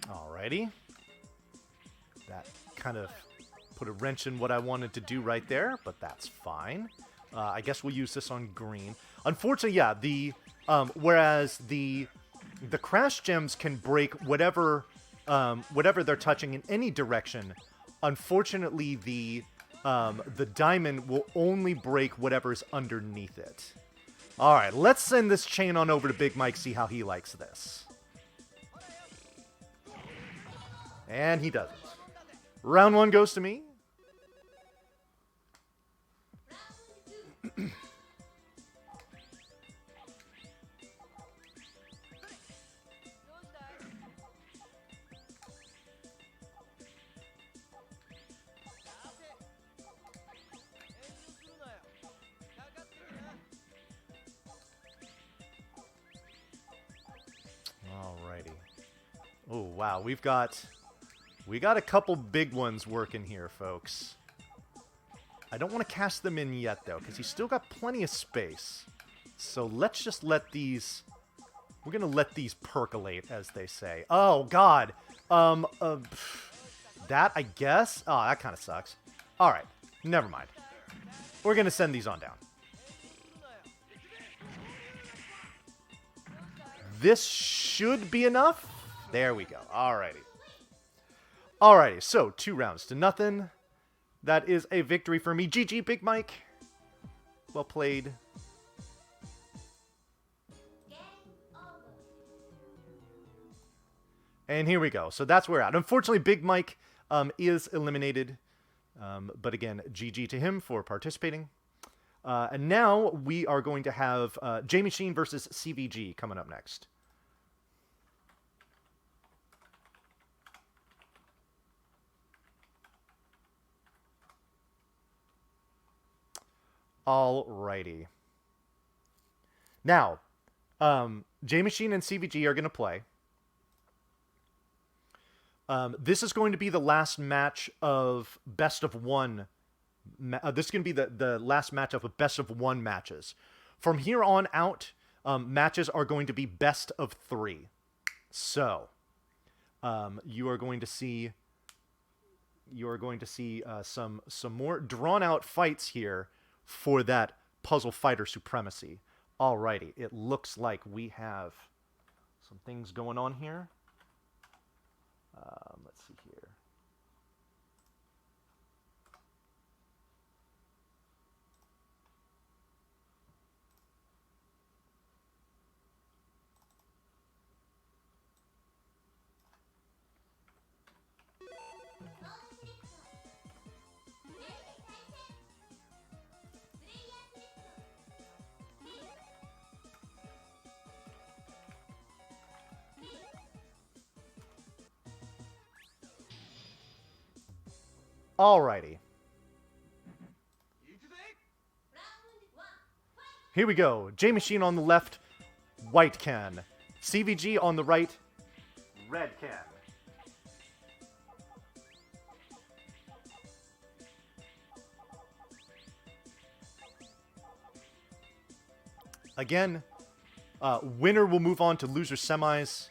A: Alrighty. That kind of put a wrench in what I wanted to do right there, but that's fine. I guess we'll use this on green. Unfortunately, yeah, whereas the crash gems can break whatever they're touching in any direction. Unfortunately, the diamond will only break whatever's underneath it. All right, let's send this chain on over to Big Mike, see how he likes this. And he doesn't. Round one goes to me. Alrighty. Oh, wow. We got a couple big ones working here, folks. I don't want to cast them in yet, though, because he's still got plenty of space. So let's just let these... We're going to let these percolate, as they say. Oh, God. That, I guess? Oh, that kind of sucks. All right. Never mind. We're going to send these on down. This should be enough. There we go. Alrighty. Alrighty, so 2-0. That is a victory for me. GG, Big Mike. Well played. And here we go. So that's where we're at. Unfortunately, Big Mike is eliminated. But again, GG to him for participating. And now we are going to have Jamie Sheen versus CVG coming up next. Alrighty. Now, Jamie Sheen and CVG are going to play. This is going to be the last match of best of one. This is going to be the last match of a best of one matches. From here on out, matches are going to be best of 3. So, you are going to see some more drawn out fights here for that puzzle fighter supremacy. Alrighty, it looks like we have some things going on here. Let's see here. Alrighty. Here we go. J-Machine on the left, white can. CVG on the right, red can. Again, winner will move on to loser semis.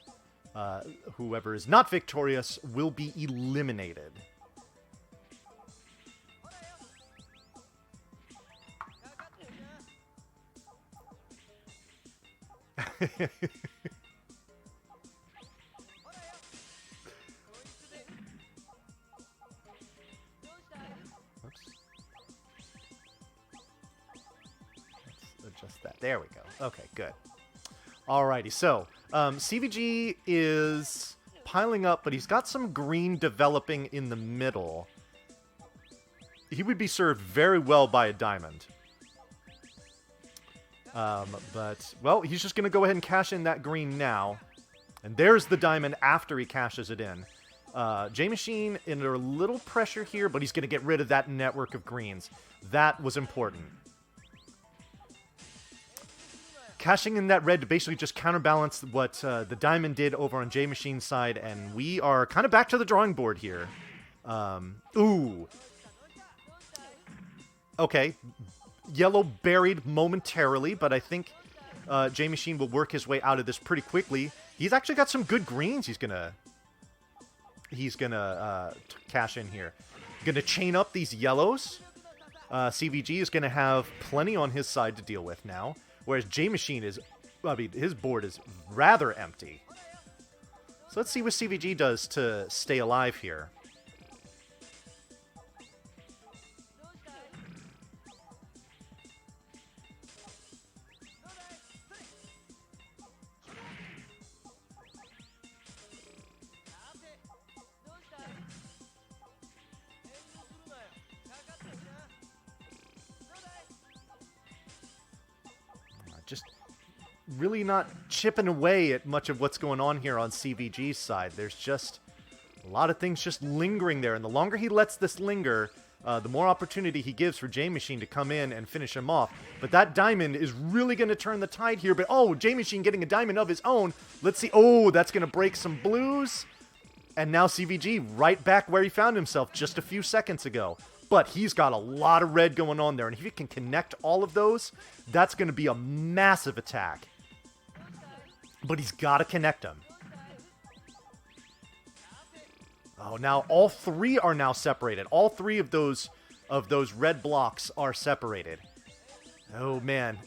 A: Whoever is not victorious will be eliminated. Oops. Let's adjust that. There we go. Okay, good. Alrighty, so CVG is piling up, but he's got some green developing in the middle. He would be served very well by a diamond. But, well, he's just going to go ahead and cash in that green now. And there's the diamond after he cashes it in. J-Machine under a little pressure here, but he's going to get rid of that network of greens. That was important. Cashing in that red to basically just counterbalance what the diamond did over on J-Machine's side, and we are kind of back to the drawing board here. Ooh. Okay. Yellow buried momentarily, but I think J-Machine will work his way out of this pretty quickly. He's actually got some good greens he's gonna cash in here. Gonna chain up these yellows. CVG is gonna have plenty on his side to deal with now, whereas J-Machine is, I mean, his board is rather empty. So let's see what CVG does to stay alive here. Just really not chipping away at much of what's going on here on CVG's side. There's just a lot of things just lingering there, and the longer he lets this linger, the more opportunity he gives for J-Machine to come in and finish him off. But that diamond is really going to turn the tide here. But, oh, J-Machine getting a diamond of his own. Let's see. Oh, that's going to break some blues. And now CVG right back where he found himself just a few seconds ago. But he's got a lot of red going on there, and if he can connect all of those, that's going to be a massive attack. But he's got to connect them. Oh, now all three are now separated. All three of those red blocks are separated. Oh, man.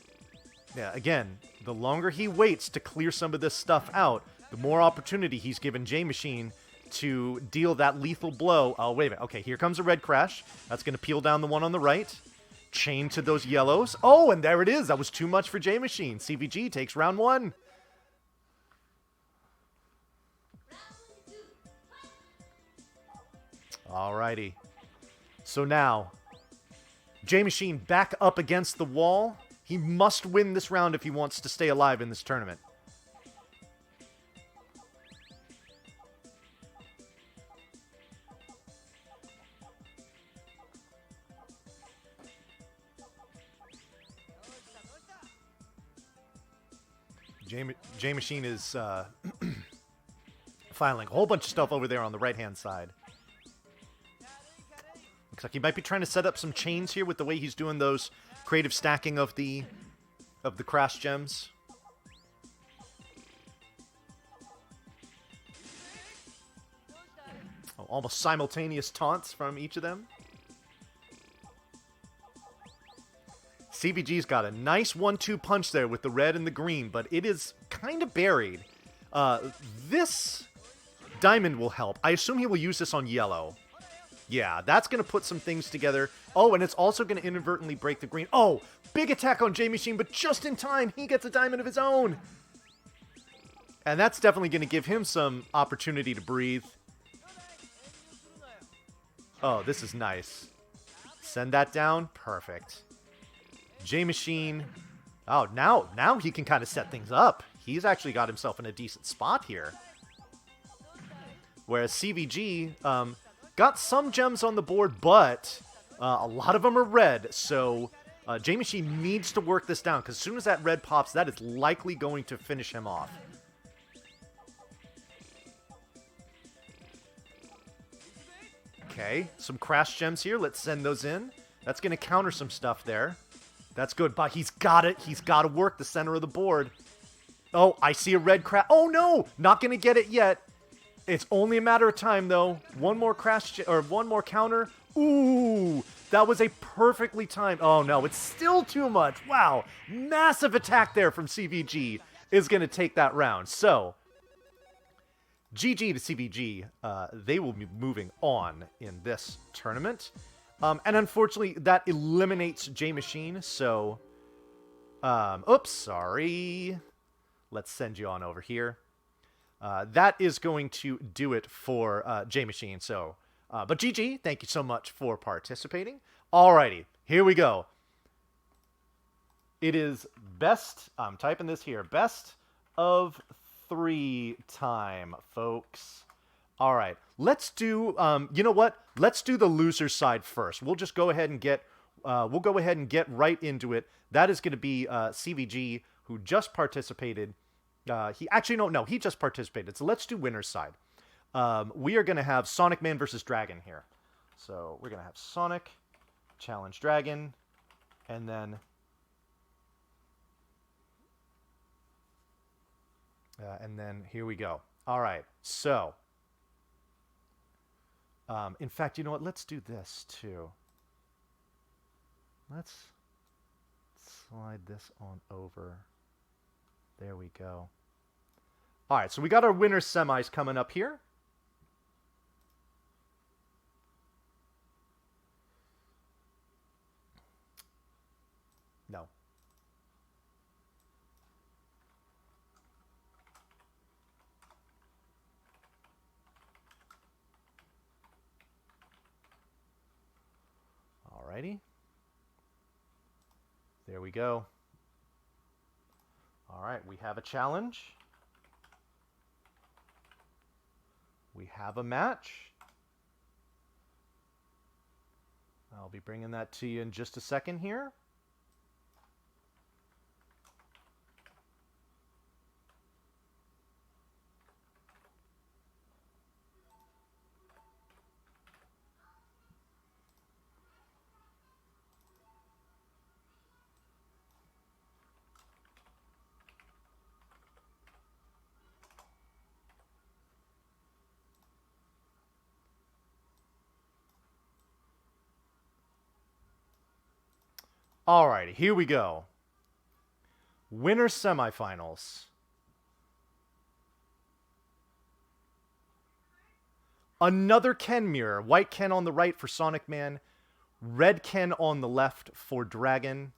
A: Yeah, again, the longer he waits to clear some of this stuff out, the more opportunity he's given J-Machine to deal that lethal blow. Oh, wait a minute. Okay, here comes a red crash. That's going to peel down the one on the right. Chain to those yellows. Oh, and there it is. That was too much for J-Machine. CVG takes round one. Alrighty. So now, J-Machine back up against the wall. He must win this round if he wants to stay alive in this tournament. J-Machine is filing a whole bunch of stuff over there on the right-hand side. Looks like he might be trying to set up some chains here with the way he's doing those creative stacking of the crash gems. Oh, almost simultaneous taunts from each of them. CVG's got a nice 1-2 punch there with the red and the green, but it is kind of buried. This diamond will help. I assume he will use this on yellow. Yeah, that's going to put some things together. Oh, and it's also going to inadvertently break the green. Oh, big attack on J-Machine, but just in time, he gets a diamond of his own. And that's definitely going to give him some opportunity to breathe. Oh, this is nice. Send that down. Perfect. J-Machine. Oh, now he can kind of set things up. He's actually got himself in a decent spot here. Whereas CVG, Got some gems on the board, but a lot of them are red, so Machine needs to work this down, because as soon as that red pops, that is likely going to finish him off. Okay, some crash gems here. Let's send those in. That's going to counter some stuff there. That's good, but he's got it. He's got to work the center of the board. Oh, I see a red crash. Oh, no! Not going to get it yet. It's only a matter of time, though. One more crash, or one more counter. Ooh, that was a perfectly timed. Oh, no, it's still too much. Wow, massive attack there from CVG is going to take that round. So, GG to CVG. They will be moving on in this tournament. And unfortunately, that eliminates Machine. So, oops, sorry. Let's send you on over here. That is going to do it for Machine. So, but GG, thank you so much for participating. Alrighty, here we go. It is best, I'm typing this here, best of 3 time, folks. Alright, let's do, you know what? Let's do the loser side first. We'll just go ahead and get, right into it. That is going to be CVG, who just participated. He just participated. So let's do winner's side. We are going to have Sonic Man versus Dragon here. So we're going to have Sonic challenge Dragon, and then here we go. All right. So, in fact, you know what? Let's do this too. Let's slide this on over. There we go. All right, so we got our winner semis coming up here. No. Alrighty. There we go. All right, we have a challenge. We have a match. I'll be bringing that to you in just a second here. Alrighty, here we go. Winner semifinals. Another Ken mirror. White Ken on the right for Sonic Man. Red Ken on the left for Dragon.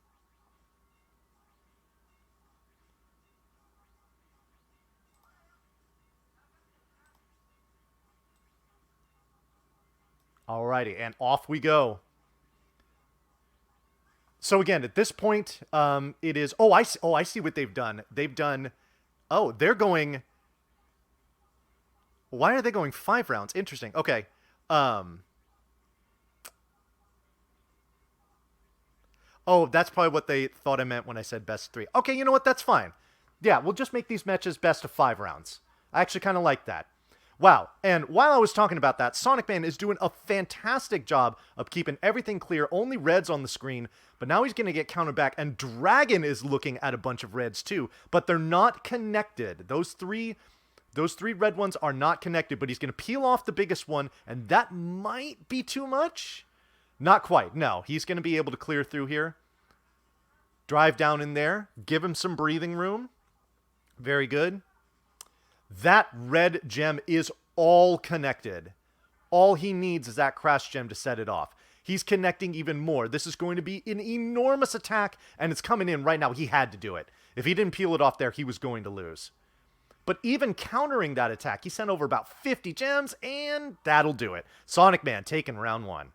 A: Alrighty, and off we go. So again, at this point, it is... Oh, I see what they've done. They've done... Oh, they're going... Why are they going 5 rounds? Interesting. Okay. Oh, that's probably what they thought I meant when I said best 3. Okay, you know what? That's fine. Yeah, we'll just make these matches best of 5 rounds. I actually kind of like that. Wow, and while I was talking about that, Sonic Man is doing a fantastic job of keeping everything clear, only reds on the screen, but now he's going to get countered back, and Dragon is looking at a bunch of reds too, but they're not connected. Those three red ones are not connected, but he's going to peel off the biggest one, and that might be too much? Not quite, no. He's going to be able to clear through here. Drive down in there, give him some breathing room. Very good. That red gem is all connected. All he needs is that crash gem to set it off. He's connecting even more. This is going to be an enormous attack, and it's coming in right now. He had to do it. If he didn't peel it off there, he was going to lose. But even countering that attack, he sent over about 50 gems, and that'll do it. Sonic Man taking round 1.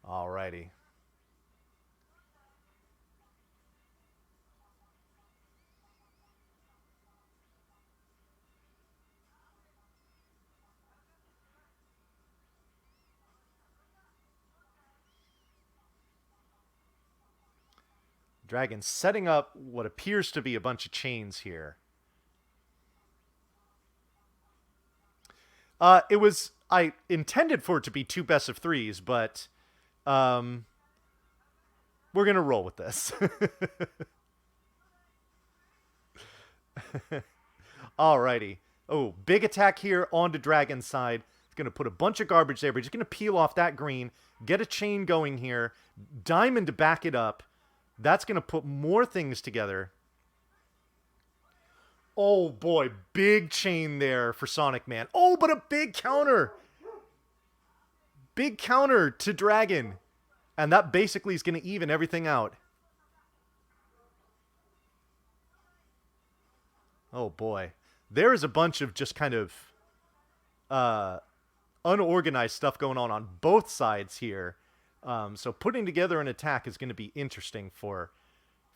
A: Alrighty. Dragon setting up what appears to be a bunch of chains here. I intended for it to be 2 best of 3s, but we're going to roll with this. Alrighty. Oh, big attack here onto Dragon's side. It's going to put a bunch of garbage there, but he's going to peel off that green, get a chain going here, diamond to back it up. That's going to put more things together. Oh boy, big chain there for Sonic Man. Oh, but a big counter. Big counter to Dragon. And that basically is going to even everything out. Oh boy. There is a bunch of just kind of unorganized stuff going on both sides here. So putting together an attack is going to be interesting for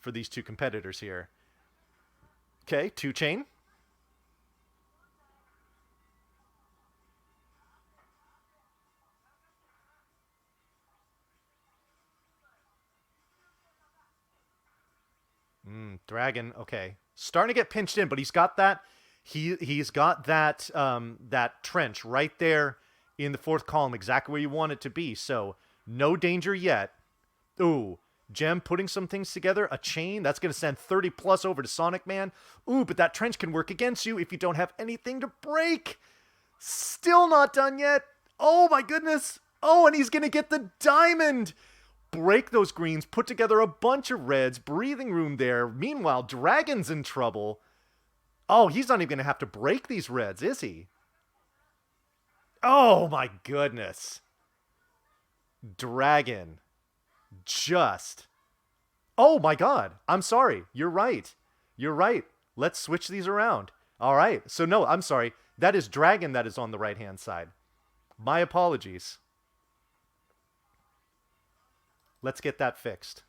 A: these two competitors here. Okay, 2 chain. Dragon, okay. Starting to get pinched in, but he's got that. He's got that that trench right there in the 4th column, exactly where you want it to be. So no danger yet. Ooh, Gem putting some things together. A chain that's going to send 30 plus over to Sonic Man. Ooh, but that trench can work against you if you don't have anything to break. Still not done yet. Oh my goodness. Oh, and he's going to get the diamond. Break those greens, put together a bunch of reds, breathing room there. Meanwhile, Dragon's in trouble. Oh, he's not even going to have to break these reds, is he? Oh my goodness. Dragon. Just. Oh my god. I'm sorry. You're right. You're right. Let's switch these around. All right. So no, I'm sorry. That is Dragon that is on the right-hand side. My apologies. Let's get that fixed.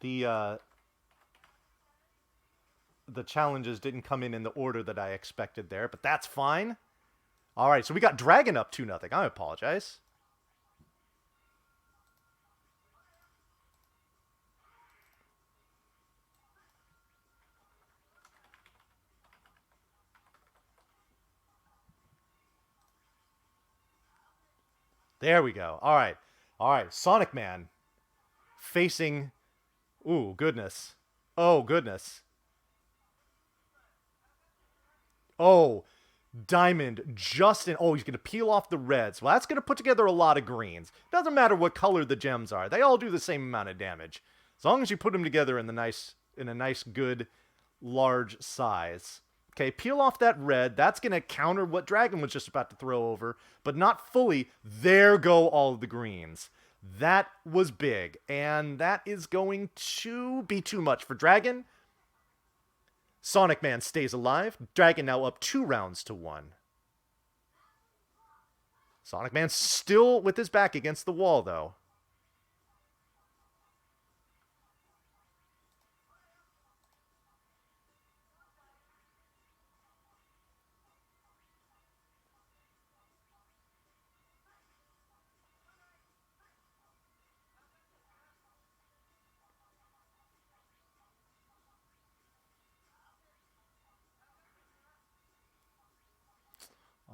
A: The challenges didn't come in the order that I expected there, but that's fine. All right, so we got Dragon up 2-0. I apologize. There we go. All right. All right. Sonic Man facing... Ooh, goodness. Oh, goodness. Oh, Diamond just in... Oh, he's going to peel off the reds. Well, that's going to put together a lot of greens. Doesn't matter what color the gems are. They all do the same amount of damage. As long as you put them together in a nice, good, large size. Okay, peel off that red. That's going to counter what Dragon was just about to throw over, but not fully. There go all of the greens. That was big, and that is going to be too much for Dragon. Sonic Man stays alive. Dragon now up 2 rounds to 1. Sonic Man still with his back against the wall, though.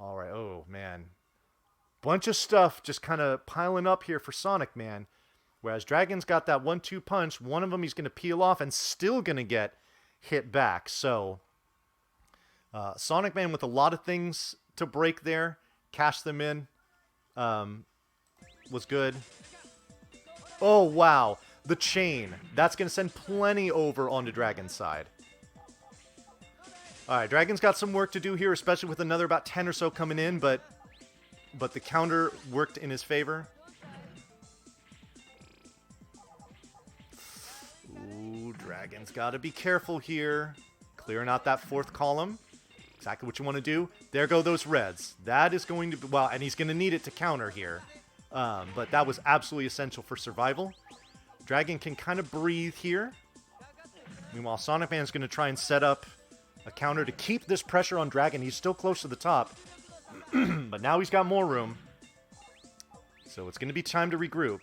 A: All right. Oh, man. Bunch of stuff just kind of piling up here for Sonic Man. Whereas Dragon's got that 1-2 punch. One of them he's going to peel off and still going to get hit back. So, Sonic Man with a lot of things to break there. Cash them in. Was good. Oh, wow. The chain. That's going to send plenty over onto Dragon's side. All right, Dragon's got some work to do here, especially with another about 10 or so coming in, but the counter worked in his favor. Ooh, Dragon's got to be careful here. Clearing out that 4th column. Exactly what you want to do. There go those reds. That is going to be... Well, and he's going to need it to counter here. But that was absolutely essential for survival. Dragon can kind of breathe here. Meanwhile, Sonic Man's going to try and set up a counter to keep this pressure on Dragon. He's still close to the top. But now he's got more room. So it's going to be time to regroup.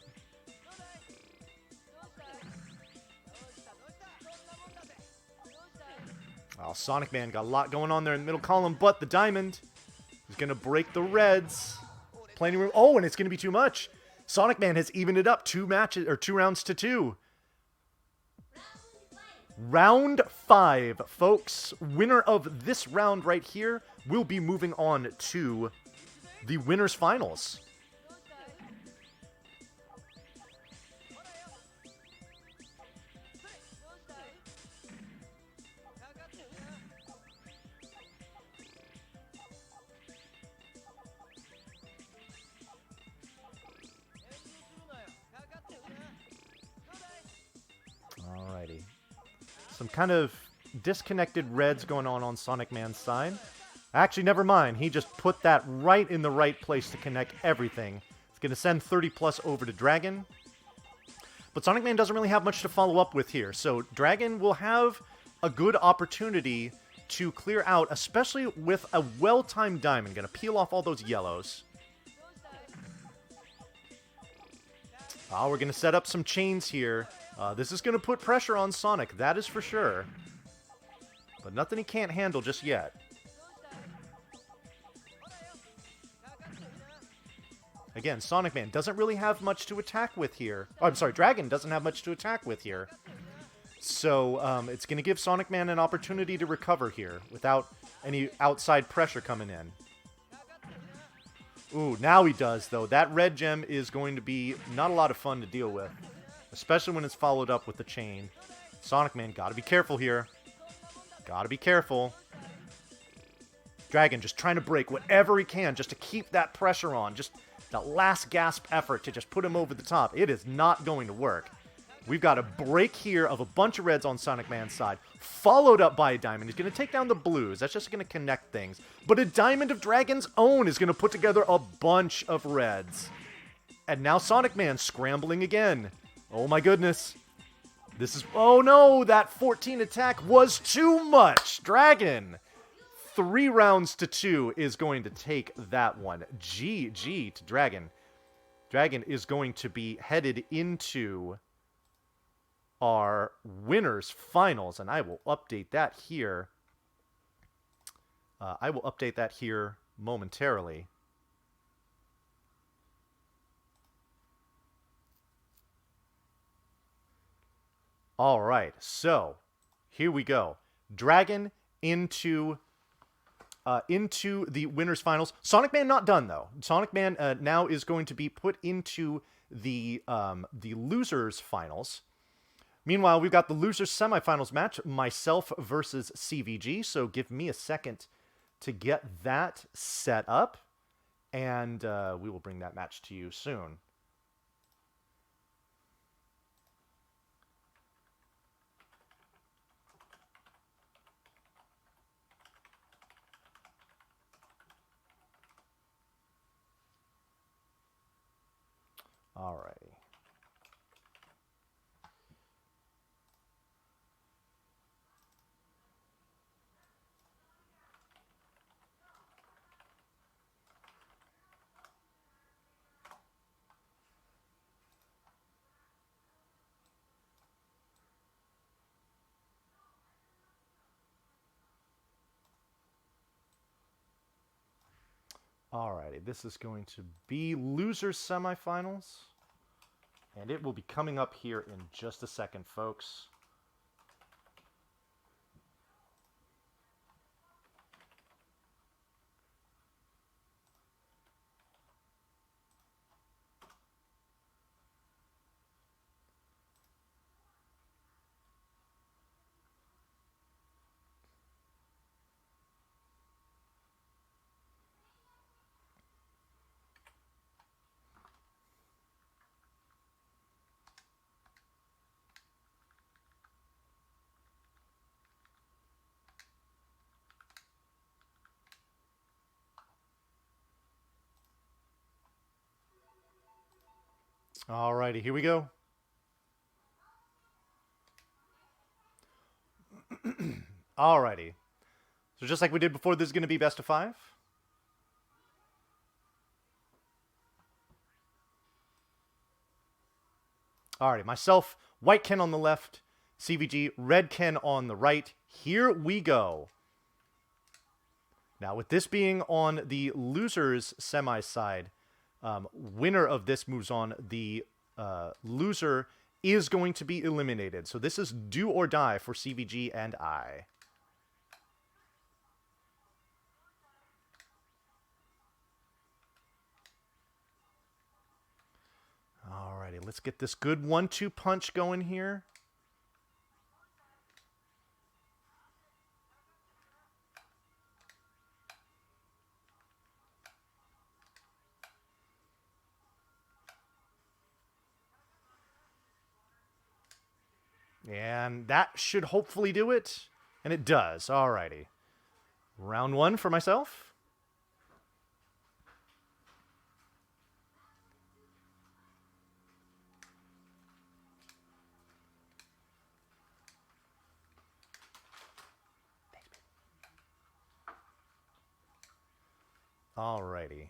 A: Sonic Man got a lot going on there in the middle column, but the diamond is going to break the reds. Plenty of room. Oh, and it's going to be too much. Sonic Man has evened it up 2 rounds to 2. Round 5, folks. Winner of this round right here will be moving on to the winners finals. Alrighty. Some kind of disconnected reds going on Sonic Man's side. Actually, never mind. He just put that right in the right place to connect everything. It's going to send 30 plus over to Dragon. But Sonic Man doesn't really have much to follow up with here. So Dragon will have a good opportunity to clear out, especially with a well-timed diamond. Going to peel off all those yellows. Oh, we're going to set up some chains here. This is going to put pressure on Sonic, that is for sure. But nothing he can't handle just yet. Again, Sonic Man doesn't really have much to attack with here. Oh, I'm sorry, Dragon doesn't have much to attack with here. So, it's going to give Sonic Man an opportunity to recover here without any outside pressure coming in. Ooh, now he does, though. That red gem is going to be not a lot of fun to deal with. Especially when it's followed up with the chain. Sonic Man, gotta be careful here. Gotta be careful. Dragon just trying to break whatever he can just to keep that pressure on. Just that last gasp effort to just put him over the top. It is not going to work. We've got a break here of a bunch of reds on Sonic Man's side, followed up by a diamond. He's going to take down the blues. That's just going to connect things. But a diamond of Dragon's own is going to put together a bunch of reds. And now Sonic Man scrambling again. Oh my goodness. This is... Oh no! That 14 attack was too much! Dragon! 3 rounds to 2 is going to take that one. GG to Dragon. Dragon is going to be headed into our winners finals, and I will update that here. I will update that here momentarily. All right, so here we go. Dragon into the winners finals. Sonic Man not done though. Sonic Man now is going to be put into the losers finals. Meanwhile, we've got the losers semifinals match, myself versus CVG. So give me a second to get that set up, and we will bring that match to you soon. Alrighty. Alrighty, this is going to be losers semifinals. And it will be coming up here in just a second, folks. Alrighty, here we go. Alrighty. So just like we did before, this is going to be best of 5. Alrighty, myself, white Ken on the left, CVG, red Ken on the right. Here we go. Now, with this being on the losers semi side, winner of this moves on. The loser is going to be eliminated. So this is do or die for CVG and I. Alrighty, let's get this good 1-2 punch going here. And that should hopefully do it. And it does. Alrighty. Round 1 for myself. Alrighty.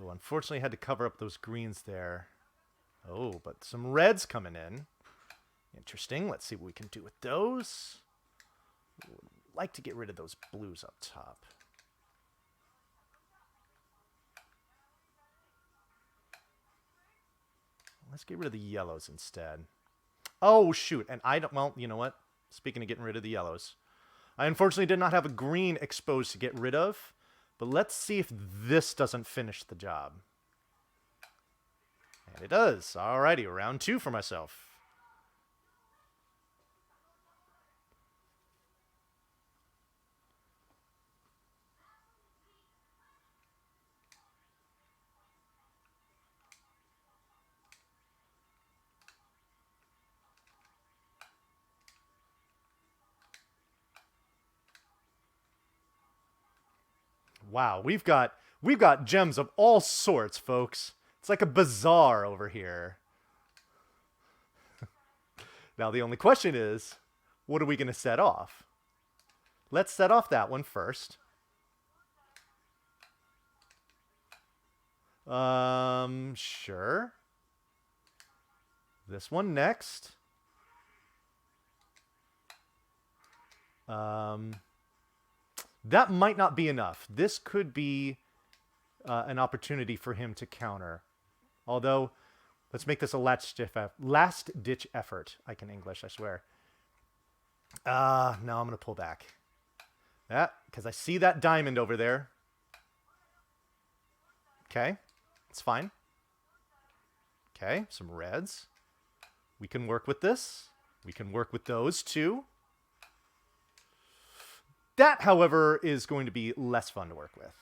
A: Oh, unfortunately, I had to cover up those greens there. Oh, but some reds coming in. Interesting. Let's see what we can do with those. Would like to get rid of those blues up top. Let's get rid of the yellows instead. Oh, shoot. And I don't... Well, you know what? Speaking of getting rid of the yellows. I unfortunately did not have a green exposed to get rid of. But let's see if this doesn't finish the job. And it does. Alrighty, round 2 for myself. Wow, we've got gems of all sorts, folks. It's like a bazaar over here. Now the only question is, what are we going to set off? Let's set off that one first. Sure. This one next. That might not be enough. This could be an opportunity for him to counter. Although, let's make this a last-ditch effort. I can English, I swear. No, I'm going to pull back. That, because I see that diamond over there. Okay, it's fine. Okay, some reds. We can work with this. We can work with those too. That, however, is going to be less fun to work with.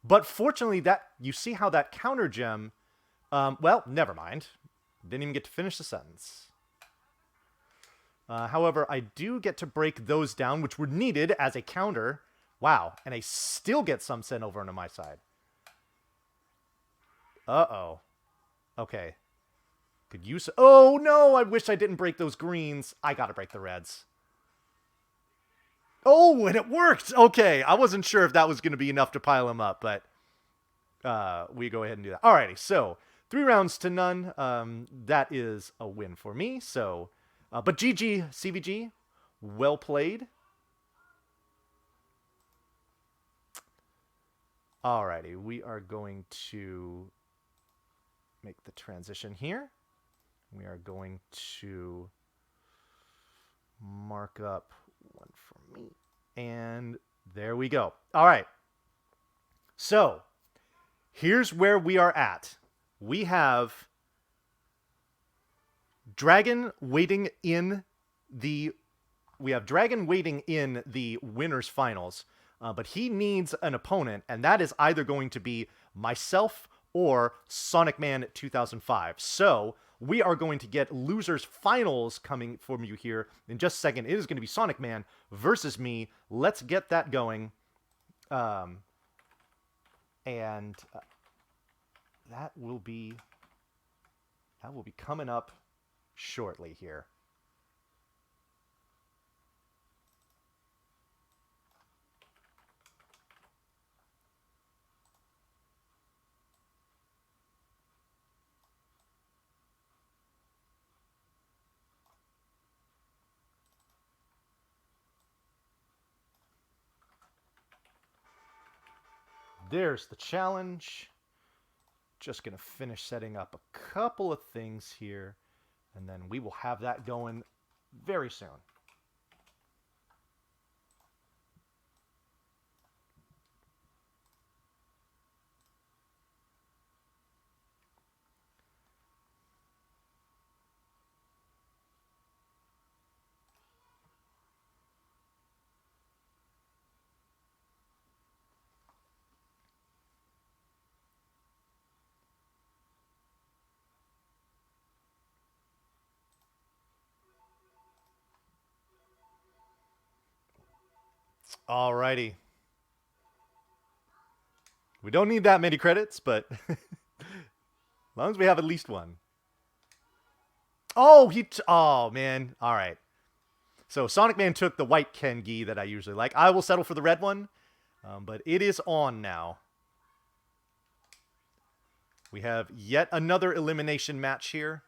A: But fortunately, that you see how that counter gem... well, never mind. Didn't even get to finish the sentence. However, I do get to break those down, which were needed as a counter. Wow, and I still get some sent over onto my side. Uh-oh. Okay. Could use... Oh, no! I wish I didn't break those greens. I gotta break the reds. Oh, and it worked! Okay, I wasn't sure if that was going to be enough to pile him up, but we go ahead and do that. Alrighty, so 3 rounds to none. That is a win for me. So, but GG, CVG, well played. Alrighty, we are going to make the transition here. We are going to mark up one for me. And there we go. All right. So here's where we are at. We have Dragon waiting in the winners finals, but he needs an opponent, and that is either going to be myself or Sonic Man 2005. So we are going to get losers finals coming from you here in just a second. It is going to be Sonic Man versus me. Let's get that going. That will be coming up shortly here. There's the challenge. Just going to finish setting up a couple of things here, and then we will have that going very soon. Alrighty. We don't need that many credits, but as long as we have at least one. Oh, oh, man. All right. So Sonic Man took the white Kengi that I usually like. I will settle for the red one, but it is on now. We have yet another elimination match here.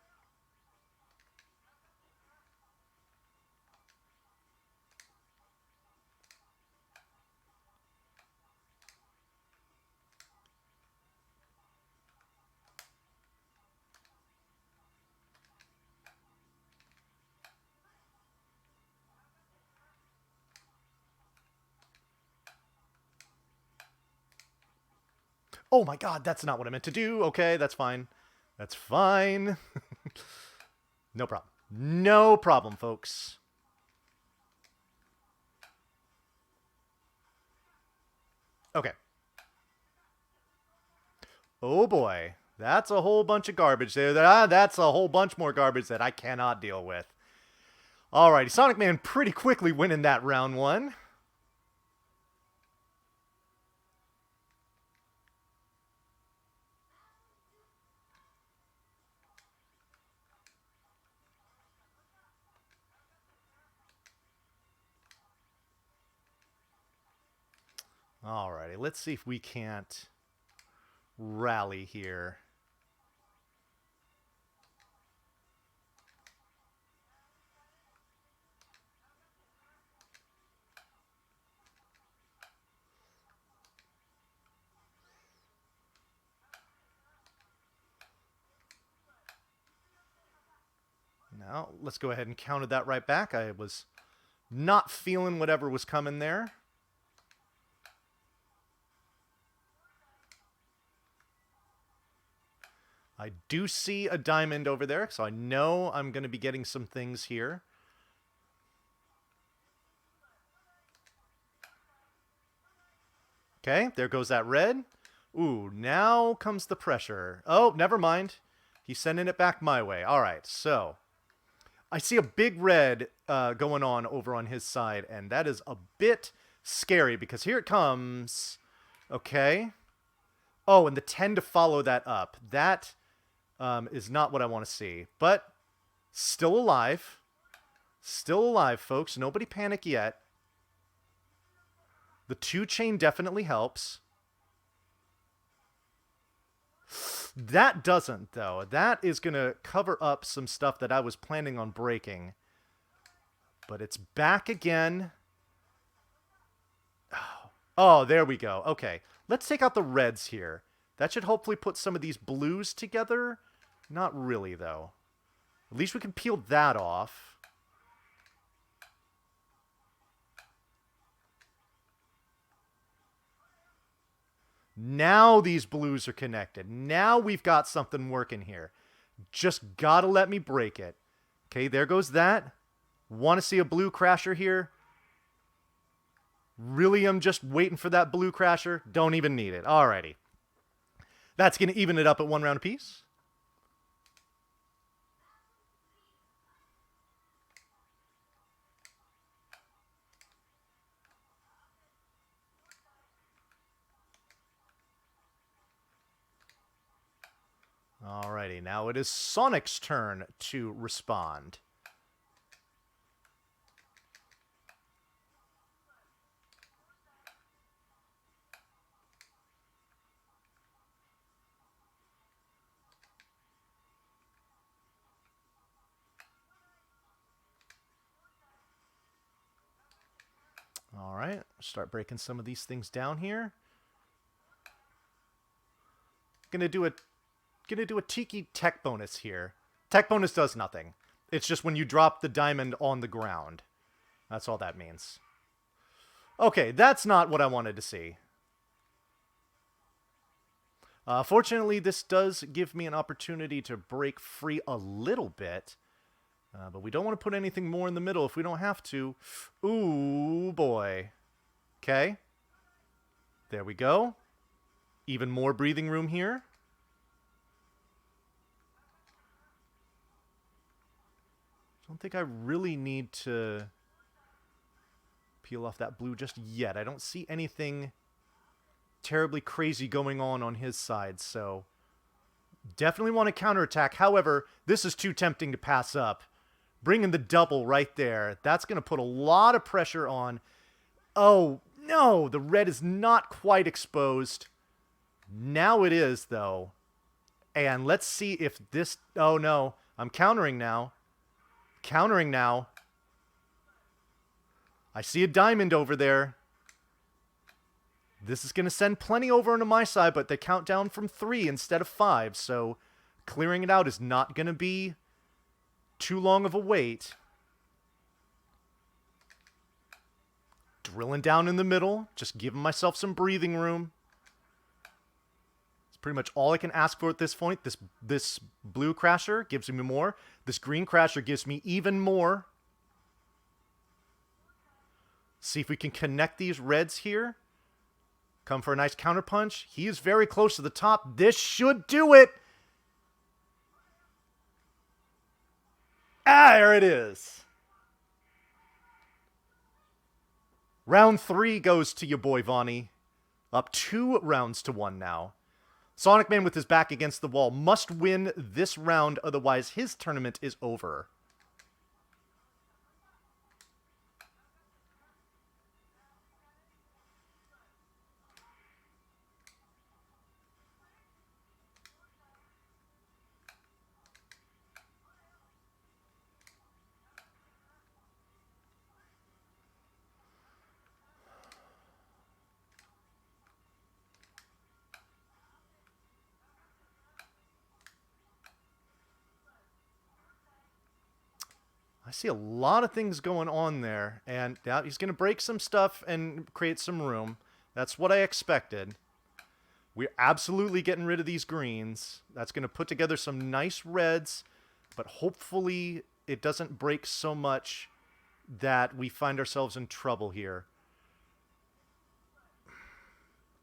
A: Oh my god, that's not what I meant to do. Okay, that's fine. That's fine. No problem. No problem, folks. Okay. Oh boy. That's a whole bunch of garbage there. That's a whole bunch more garbage that I cannot deal with. Alrighty, Sonic Man pretty quickly winning that round one. Alrighty, let's see if we can't rally here. Now, let's go ahead and counter that right back. I was not feeling whatever was coming there. I do see a diamond over there, so I know I'm going to be getting some things here. Okay, there goes that red. Ooh, now comes the pressure. Oh, never mind. He's sending it back my way. All right, so I see a big red going on over on his side, and that is a bit scary because here it comes. Okay. Oh, and the 10 to follow that up. That is not what I want to see. But still alive. Still alive, folks. Nobody panic yet. The 2-chain definitely helps. That doesn't, though. That is going to cover up some stuff that I was planning on breaking. But it's back again. Oh, there we go. Okay, let's take out the reds here. That should hopefully put some of these blues together. Not really, though. At least we can peel that off. Now these blues are connected. Now we've got something working here. Just gotta let me break it. Okay, there goes that. Want to see a blue crasher here? Really, I'm just waiting for that blue crasher? Don't even need it. Alrighty. That's going to even it up at 1 round apiece. Alrighty, now it is Sonic's turn to respond. Alright, start breaking some of these things down here. Gonna do a Tiki tech bonus here. Tech bonus does nothing. It's just when you drop the diamond on the ground. That's all that means. Okay, that's not what I wanted to see. Fortunately, this does give me an opportunity to break free a little bit. But we don't want to put anything more in the middle if we don't have to. Ooh, boy. Okay. There we go. Even more breathing room here. I don't think I really need to peel off that blue just yet. I don't see anything terribly crazy going on his side, so definitely want to counterattack. However, this is too tempting to pass up. Bringing the double right there. That's going to put a lot of pressure on. Oh, no, the red is not quite exposed. Now it is, though. And let's see if this... Oh, no. I'm countering now. Countering now. I see a diamond over there. This is going to send plenty over onto my side, but they count down from 3 instead of 5, so clearing it out is not going to be too long of a wait. Drilling down in the middle, just giving myself some breathing room. It's pretty much all I can ask for at this point. This blue crasher gives me more. This green crasher gives me even more. See if we can connect these reds here. Come for a nice counterpunch. He is very close to the top. This should do it. Ah, there it is. Round 3 goes to your boy, Vonnie. Up 2 rounds to 1 now. Sonic Man with his back against the wall must win this round, otherwise his tournament is over. I see a lot of things going on there, and yeah, he's going to break some stuff and create some room. That's what I expected. We're absolutely getting rid of these greens. That's going to put together some nice reds, but hopefully it doesn't break so much that we find ourselves in trouble here.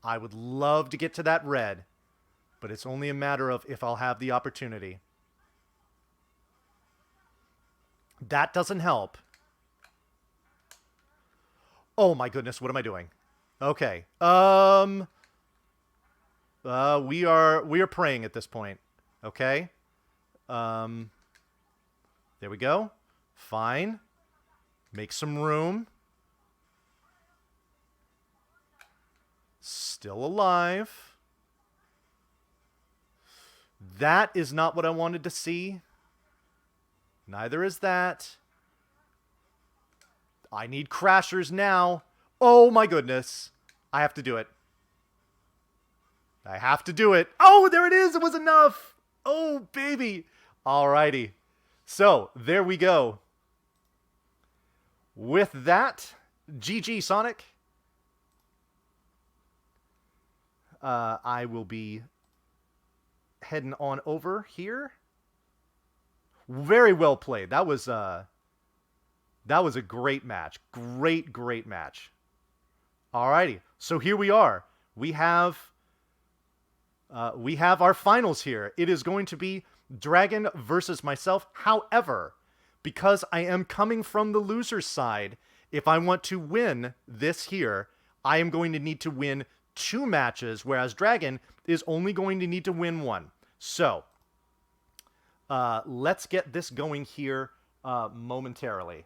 A: I would love to get to that red, but it's only a matter of if I'll have the opportunity. That doesn't help. Oh my goodness, what am I doing? Okay. We are praying at this point. Okay? There we go. Fine. Make some room. Still alive. That is not what I wanted to see. Neither is that. I need crashers now. Oh my goodness. I have to do it. I have to do it. Oh, there it is. It was enough. Oh, baby. Alrighty. So, there we go. With that, GG, Sonic. I will be heading on over here. Very well played. That was a great match. Great match. Alrighty. So here we are. We have our finals here. It is going to be Dragon versus myself. However, because I am coming from the loser's side, if I want to win this here, I am going to need to win 2 matches, whereas Dragon is only going to need to win 1. So, let's get this going here momentarily.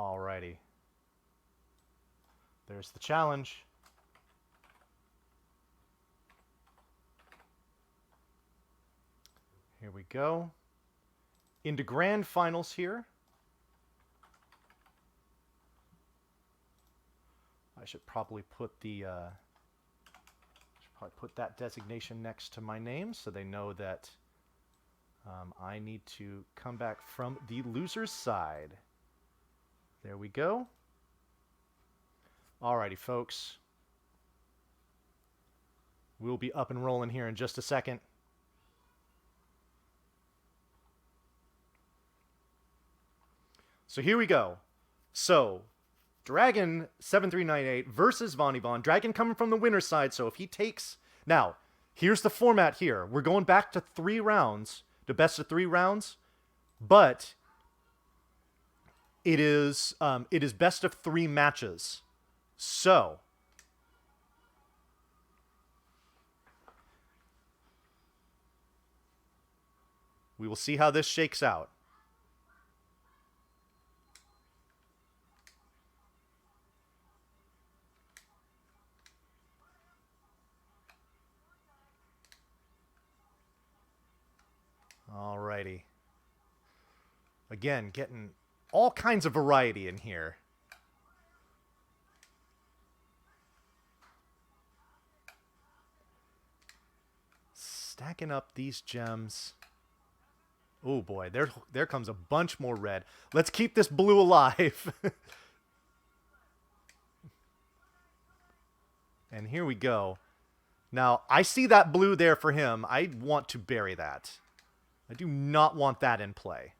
A: Alrighty. There's the challenge. Here we go. Into grand finals here. I should probably put the put that designation next to my name so they know that I need to come back from the loser's side. There we go. Alrighty, folks. We'll be up and rolling here in just a second. So here we go. So, Dragon 7398 versus VONOT. Dragon coming from the winner's side, so if he takes... Now, here's the format here. We're going back to 3 rounds, the best of 3 rounds, but it is best of 3 matches. So, we will see how this shakes out. Alrighty. Again, getting all kinds of variety in here. Stacking up these gems. Oh boy, there comes a bunch more red. Let's keep this blue alive. And here we go. Now, I see that blue there for him. I want to bury that. I do not want that in play.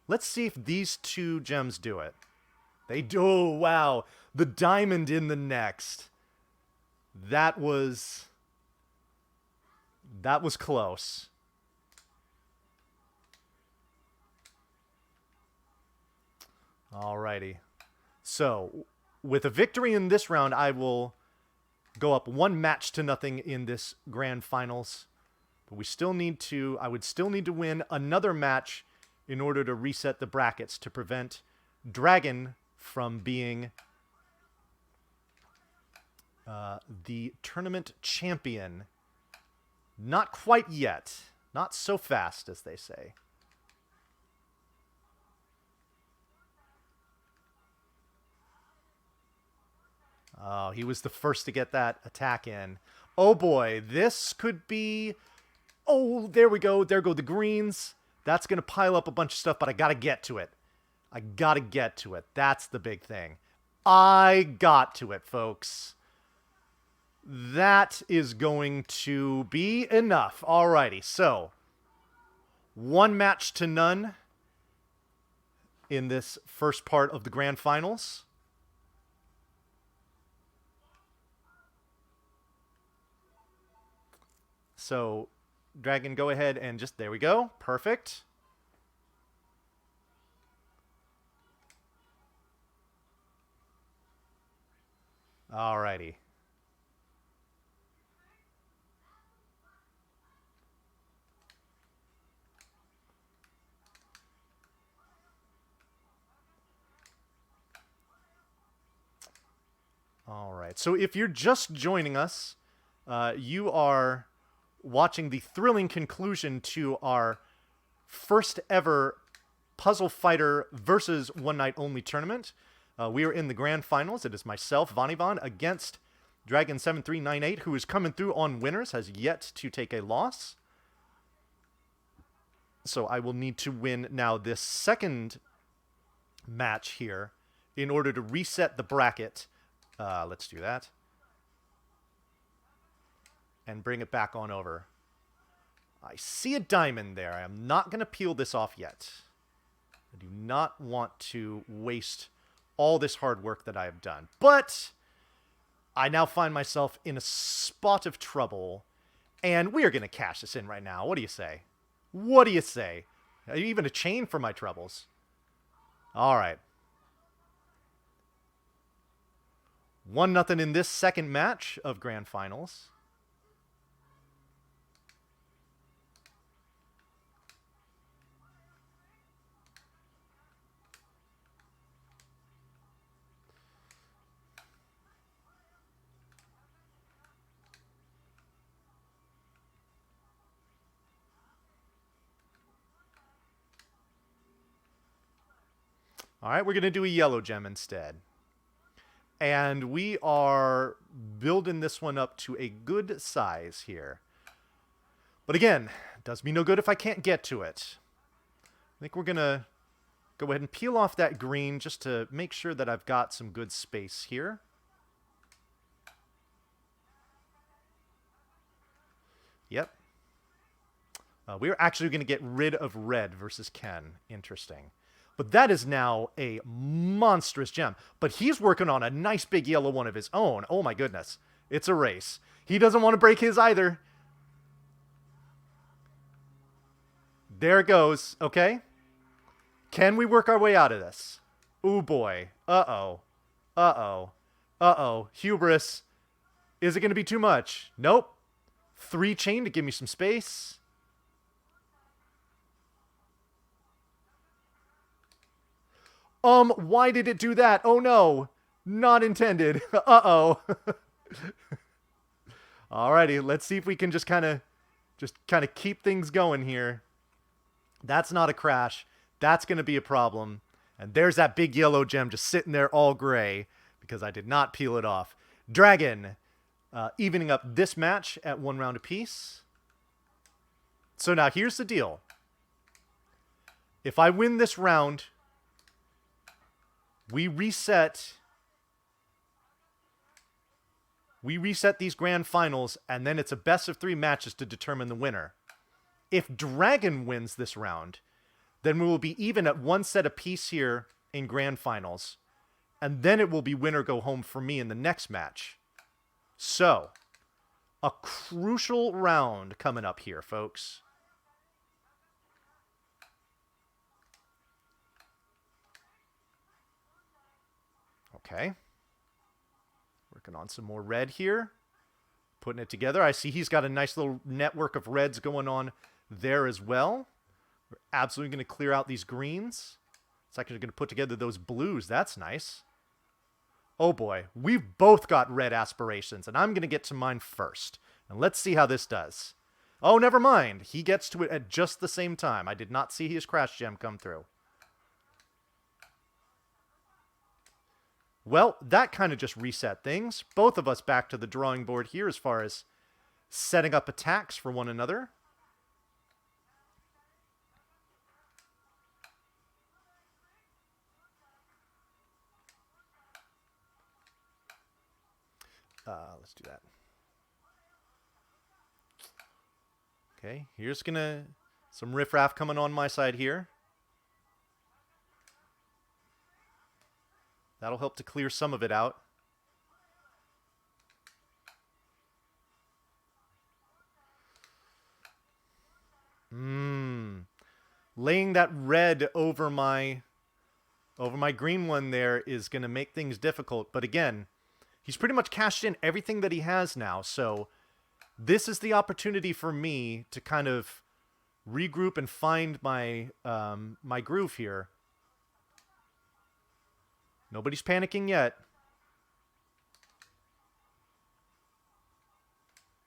A: Let's see if these 2 gems do it. They do. Oh, wow. The diamond in the next. That was close. Alrighty. So, with a victory in this round, I will go up 1 match to nothing in this grand finals. But we still need to, I would still need to win another match in order to reset the brackets to prevent Dragon from being the tournament champion. Not quite yet. Not so fast, as they say. Oh, he was the first to get that attack in. Oh boy, this could be... Oh, there we go. There go the greens. That's going to pile up a bunch of stuff, but I got to get to it. I got to get to it. That's the big thing. I got to it, folks. That is going to be enough. Alrighty, so 1 match to none in this first part of the grand finals. So, Dragon, go ahead and just... There we go. Perfect. Alrighty. Alright, so if you're just joining us, you are watching the thrilling conclusion to our first ever Puzzle Fighter versus One Night Only tournament. We are in the grand finals. It is myself, VONOT, against Dragon7398, who is coming through on winners, has yet to take a loss. So I will need to win now this second match here in order to reset the bracket. Let's do that. And bring it back on over. I see a diamond there. I am not going to peel this off yet. I do not want to waste all this hard work that I have done. But I now find myself in a spot of trouble. And we are going to cash this in right now. What do you say? What do you say? Even a chain for my troubles. All right. 1-0 in this second match of grand finals. All right, we're going to do a yellow gem instead. And we are building this one up to a good size here. But again, does me no good if I can't get to it. I think we're going to go ahead and peel off that green just to make sure that I've got some good space here. Yep. We're actually going to get rid of red versus Ken. Interesting. But that is now a monstrous gem. But he's working on a nice big yellow one of his own. Oh my goodness. It's a race. He doesn't want to break his either. There it goes. Okay. Can we work our way out of this? Ooh boy. Uh-oh. Uh-oh. Uh-oh. Hubris. Is it going to be too much? Nope. 3 chain to give me some space. Why did it do that? Oh no. Not intended. Uh-oh. Alrighty, let's see if we can just kind of keep things going here. That's not a crash. That's going to be a problem. And there's that big yellow gem just sitting there all gray because I did not peel it off. Dragon, evening up this match at 1 round apiece. So now here's the deal. If I win this round, we reset these grand finals, and then it's a best of 3 matches to determine the winner. If Dragon wins this round, then we will be even at 1 set apiece here in grand finals, and then it will be winner go home for me in the next match. So, a crucial round coming up here, folks. Okay. Working on some more red here. Putting it together. I see he's got a nice little network of reds going on there as well. We're absolutely going to clear out these greens. It's actually going to put together those blues. That's nice. Oh boy. We've both got red aspirations, and I'm going to get to mine first. And let's see how this does. Oh, never mind. He gets to it at just the same time. I did not see his crash gem come through. Well, that kind of just reset things. Both of us back to the drawing board here as far as setting up attacks for one another. Let's do that. Okay, here's some riffraff coming on my side here. That'll help to clear some of it out. Laying that red over my green one there is going to make things difficult. But again, he's pretty much cashed in everything that he has now. So this is the opportunity for me to kind of regroup and find my my groove here. Nobody's panicking yet.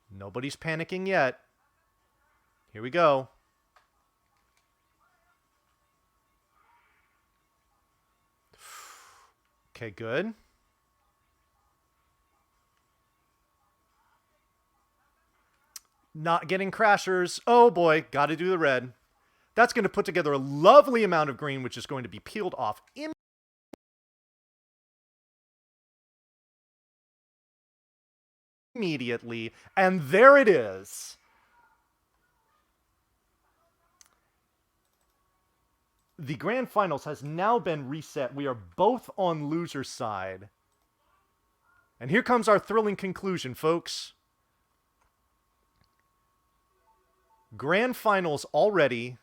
A: Nobody's panicking yet. Here we go. Okay, good. Not getting crashers. Oh boy, got to do the red. That's going to put together a lovely amount of green, which is going to be peeled off immediately. And there it is. The grand finals has now been reset. We are both on loser's side. And here comes our thrilling conclusion, folks. Grand finals already.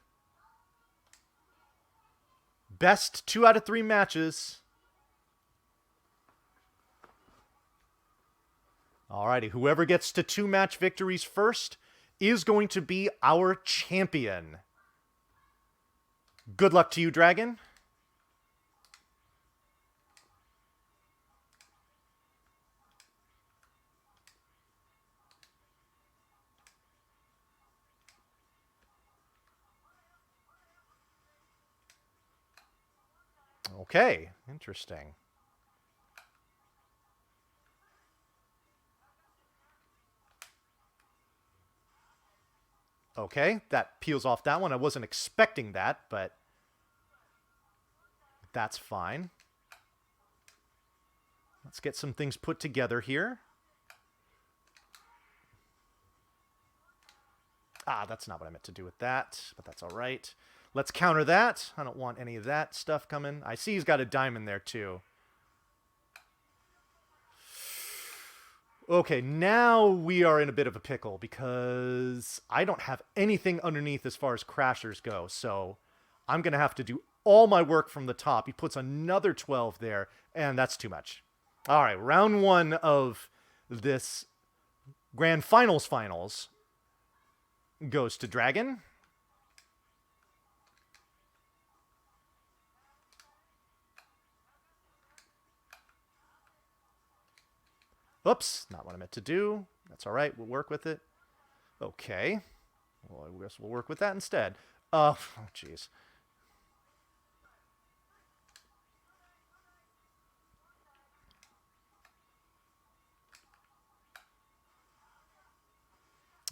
A: Best 2 out of 3 matches. Alrighty, whoever gets to 2 match victories first is going to be our champion. Good luck to you, Dragon. Okay, interesting. Okay, that peels off that one. I wasn't expecting that, but that's fine. Let's get some things put together here. Ah, that's not what I meant to do with that, but that's all right. Let's counter that. I don't want any of that stuff coming. I see he's got a diamond there, too. Okay, now we are in a bit of a pickle because I don't have anything underneath as far as crashers go, so I'm going to have to do all my work from the top. He puts another 12 there, and that's too much. All right, round one of this Grand Finals goes to Dragon. Oops, not what I meant to do. That's all right, we'll work with it. Okay. Well, I guess we'll work with that instead. Oh, jeez.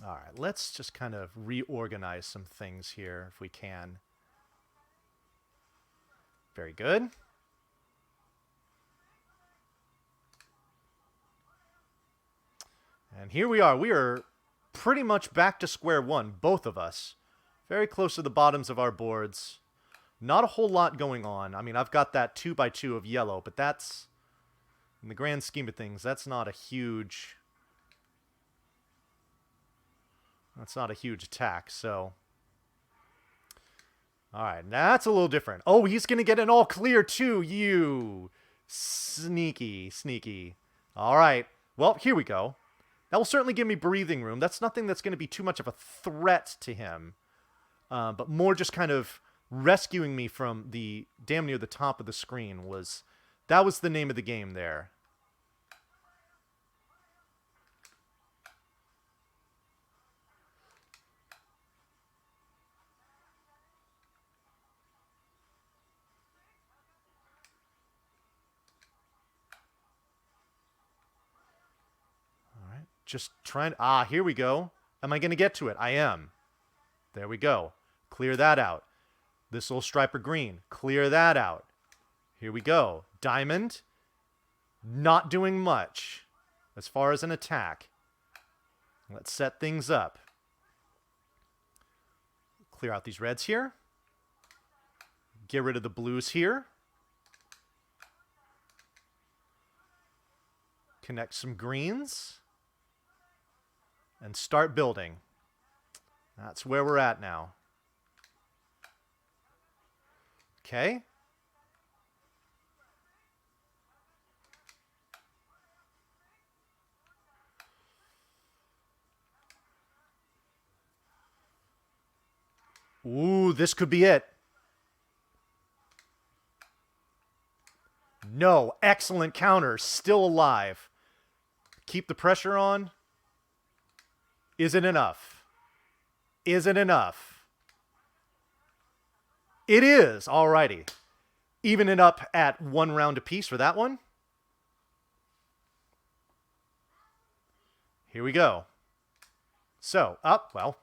A: All right, let's just kind of reorganize some things here if we can. Very good. And here we are. We are pretty much back to square one, both of us. Very close to the bottoms of our boards. Not a whole lot going on. I mean, I've got that 2x2 of yellow, but that's, in the grand scheme of things, that's not a huge... That's not a huge attack, so... Alright, that's a little different. Oh, he's going to get an all clear, too, you! Sneaky, sneaky. Alright, well, here we go. That will certainly give me breathing room. That's nothing that's going to be too much of a threat to him. But more just kind of rescuing me from the damn near the top of the screen was... That was the name of the game there. Just trying... Ah, here we go. Am I going to get to it? I am. There we go. Clear that out. This little striper green. Clear that out. Here we go. Diamond. Not doing much as far as an attack. Let's set things up. Clear out these reds here. Get rid of the blues here. Connect some greens. And start building. That's where we're at now. Okay. Ooh, this could be it. No, excellent counter. Still alive. Keep the pressure on. Isn't enough. Isn't enough. It is. Alrighty. Even it up at 1 round apiece for that one. Here we go. So, up, well.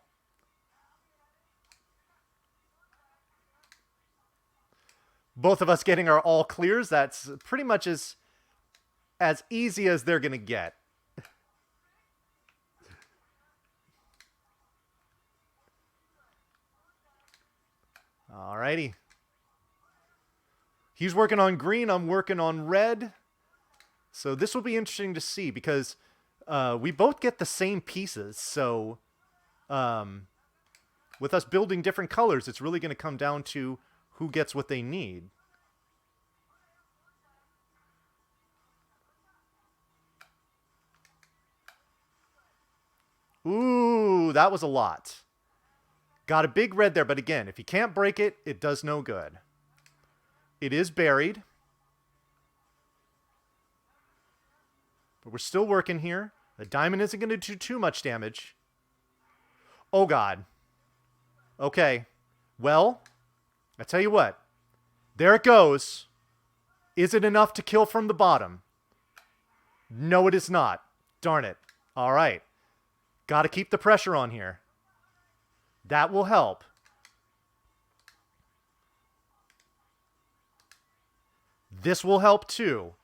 A: Both of us getting our all clears. That's pretty much as easy as they're going to get. Alrighty. He's working on green. I'm working on red. So this will be interesting to see because we both get the same pieces. So with us building different colors, it's really going to come down to who gets what they need. Ooh, that was a lot. Got a big red there, but again, if you can't break it, it does no good. It is buried. But we're still working here. The diamond isn't going to do too much damage. Oh, God. Okay. Well, I tell you what. There it goes. Is it enough to kill from the bottom? No, it is not. Darn it. All right. Got to keep the pressure on here. That will help. This will help too.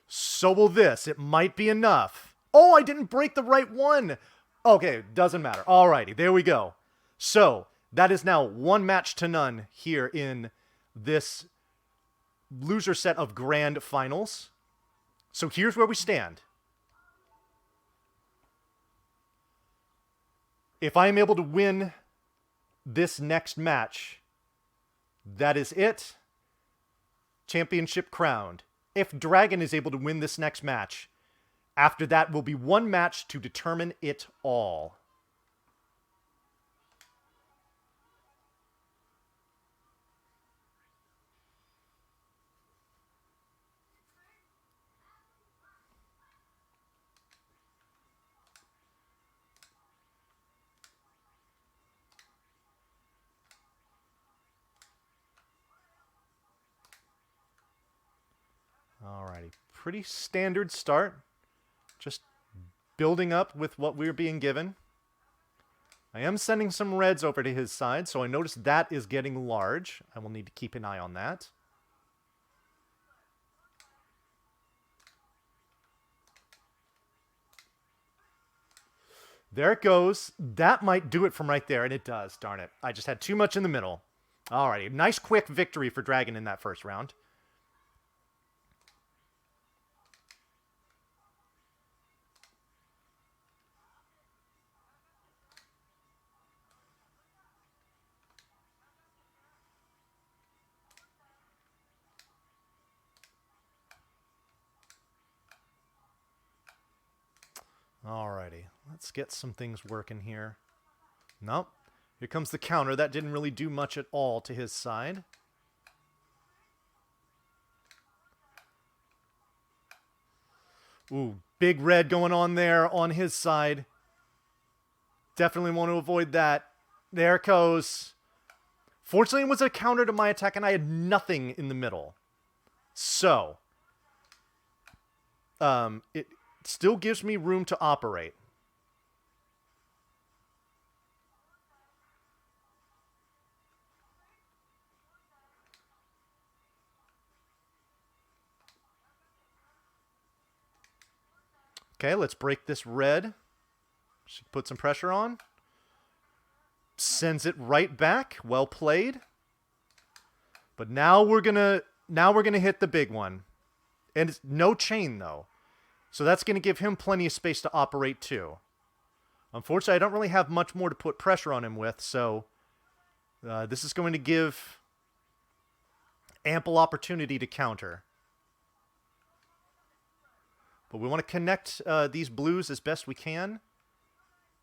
A: So will this. It might be enough. Oh, I didn't break the right one. Okay, doesn't matter. Alrighty, there we go. So, that is now 1-0 here in this loser set of grand finals. So here's where we stand. If I am able to win this next match, that is it. Championship crowned. If Dragon is able to win this next match, after that will be one match to determine it all. Alrighty, pretty standard start. Just building up with what we're being given. I am sending some reds over to his side, so I notice that is getting large. I will need to keep an eye on that. There it goes. That might do it from right there, and it does. Darn it. I just had too much in the middle. Alrighty, nice quick victory for Dragon in that first round. Alrighty, let's get some things working here. Nope. Here comes the counter. That didn't really do much at all to his side. Ooh, big red going on there on his side. Definitely want to avoid that. There it goes. Fortunately, it was a counter to my attack, and I had nothing in the middle. So, it still gives me room to operate. Okay, let's break this red. Should put some pressure on. Sends it right back. Well played. But now we're gonna hit the big one. And it's no chain though. So that's going to give him plenty of space to operate too. Unfortunately, I don't really have much more to put pressure on him with, so this is going to give ample opportunity to counter. But we want to connect these blues as best we can,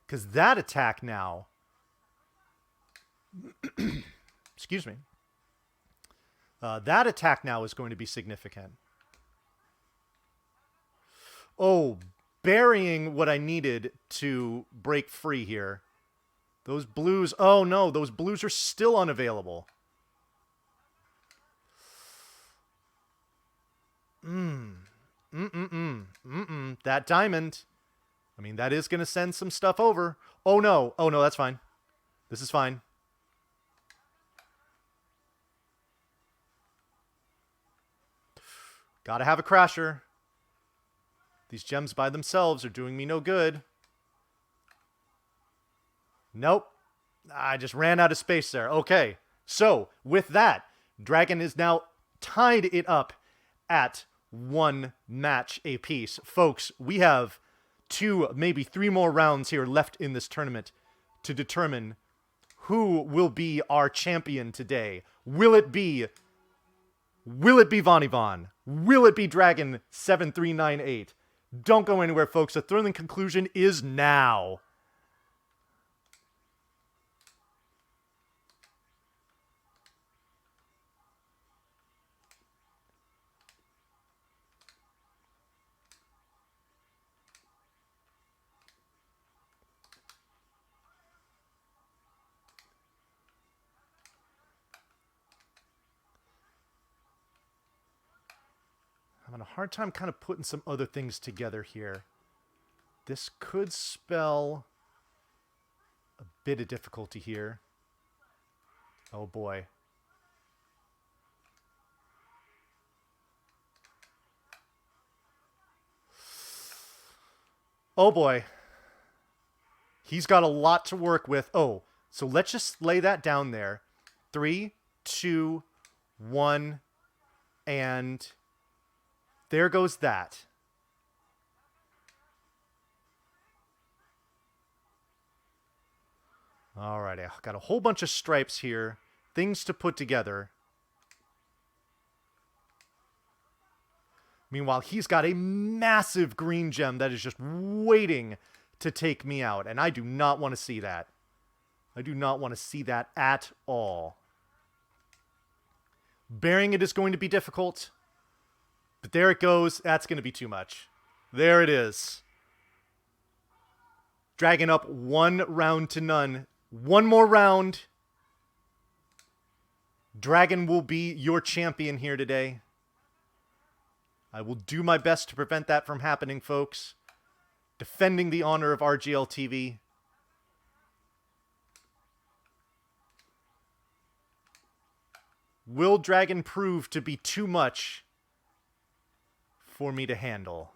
A: because that attack now... excuse me. That attack now is going to be significant. Oh, burying what I needed to break free here. Those blues... Oh, no. Those blues are still unavailable. That diamond. I mean, that is going to send some stuff over. Oh, no. Oh, no, that's fine. This is fine. Gotta have a crasher. These gems by themselves are doing me no good. Nope. I just ran out of space there. Okay. So, with that, Dragon is now tied it up at 1 match apiece. Folks, we have 2, maybe 3 more rounds here left in this tournament to determine who will be our champion today. Will it be VONOT? Will it be Dragon 7398? Don't go anywhere, folks. The thrilling conclusion is now. having a hard time kind of putting some other things together here. This could spell a bit of difficulty here. Oh boy. Oh boy. He's got a lot to work with. Oh, so let's just lay that down there. 3, 2, 1, and there goes that. Alrighty, I've got a whole bunch of stripes here. Things to put together. Meanwhile, he's got a massive green gem that is just waiting to take me out. And I do not want to see that. I do not want to see that at all. Bearing it is going to be difficult. But there it goes. That's going to be too much. There it is. Dragon up 1 round to none. One more round. Dragon will be your champion here today. I will do my best to prevent that from happening, folks. Defending the honor of RGLtv. Will Dragon prove to be too much for me to handle?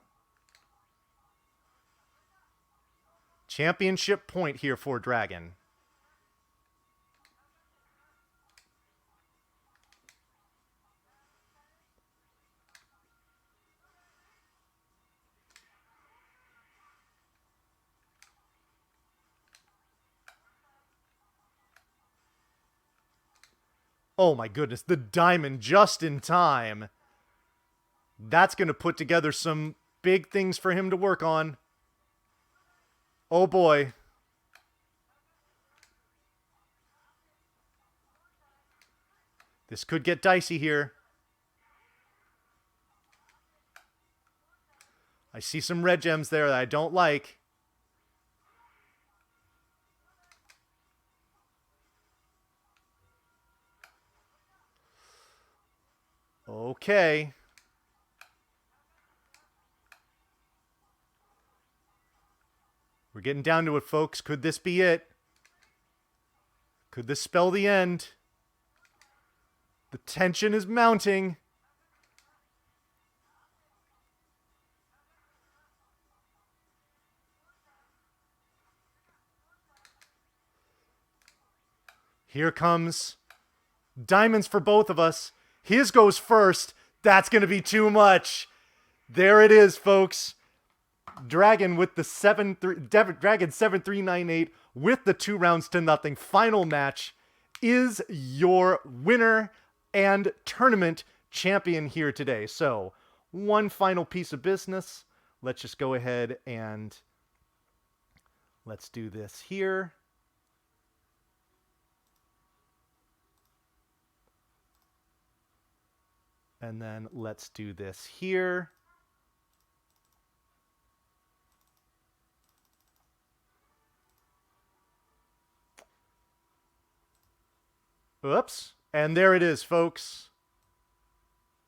A: Championship point here for Dragon. Oh my goodness, the diamond just in time. That's going to put together some big things for him to work on. Oh boy. This could get dicey here. I see some red gems there that I don't like. Okay. We're getting down to it, folks. Could this be it? Could this spell the end? The tension is mounting. Here comes diamonds for both of us. His goes first. That's going to be too much. There it is, folks. Dragon with the 7-3-98 with the 2 rounds to nothing final match is your winner and tournament champion here today. So, one final piece of business. Let's just go ahead and let's do this here. And then let's do this here. Oops. And there it is, folks.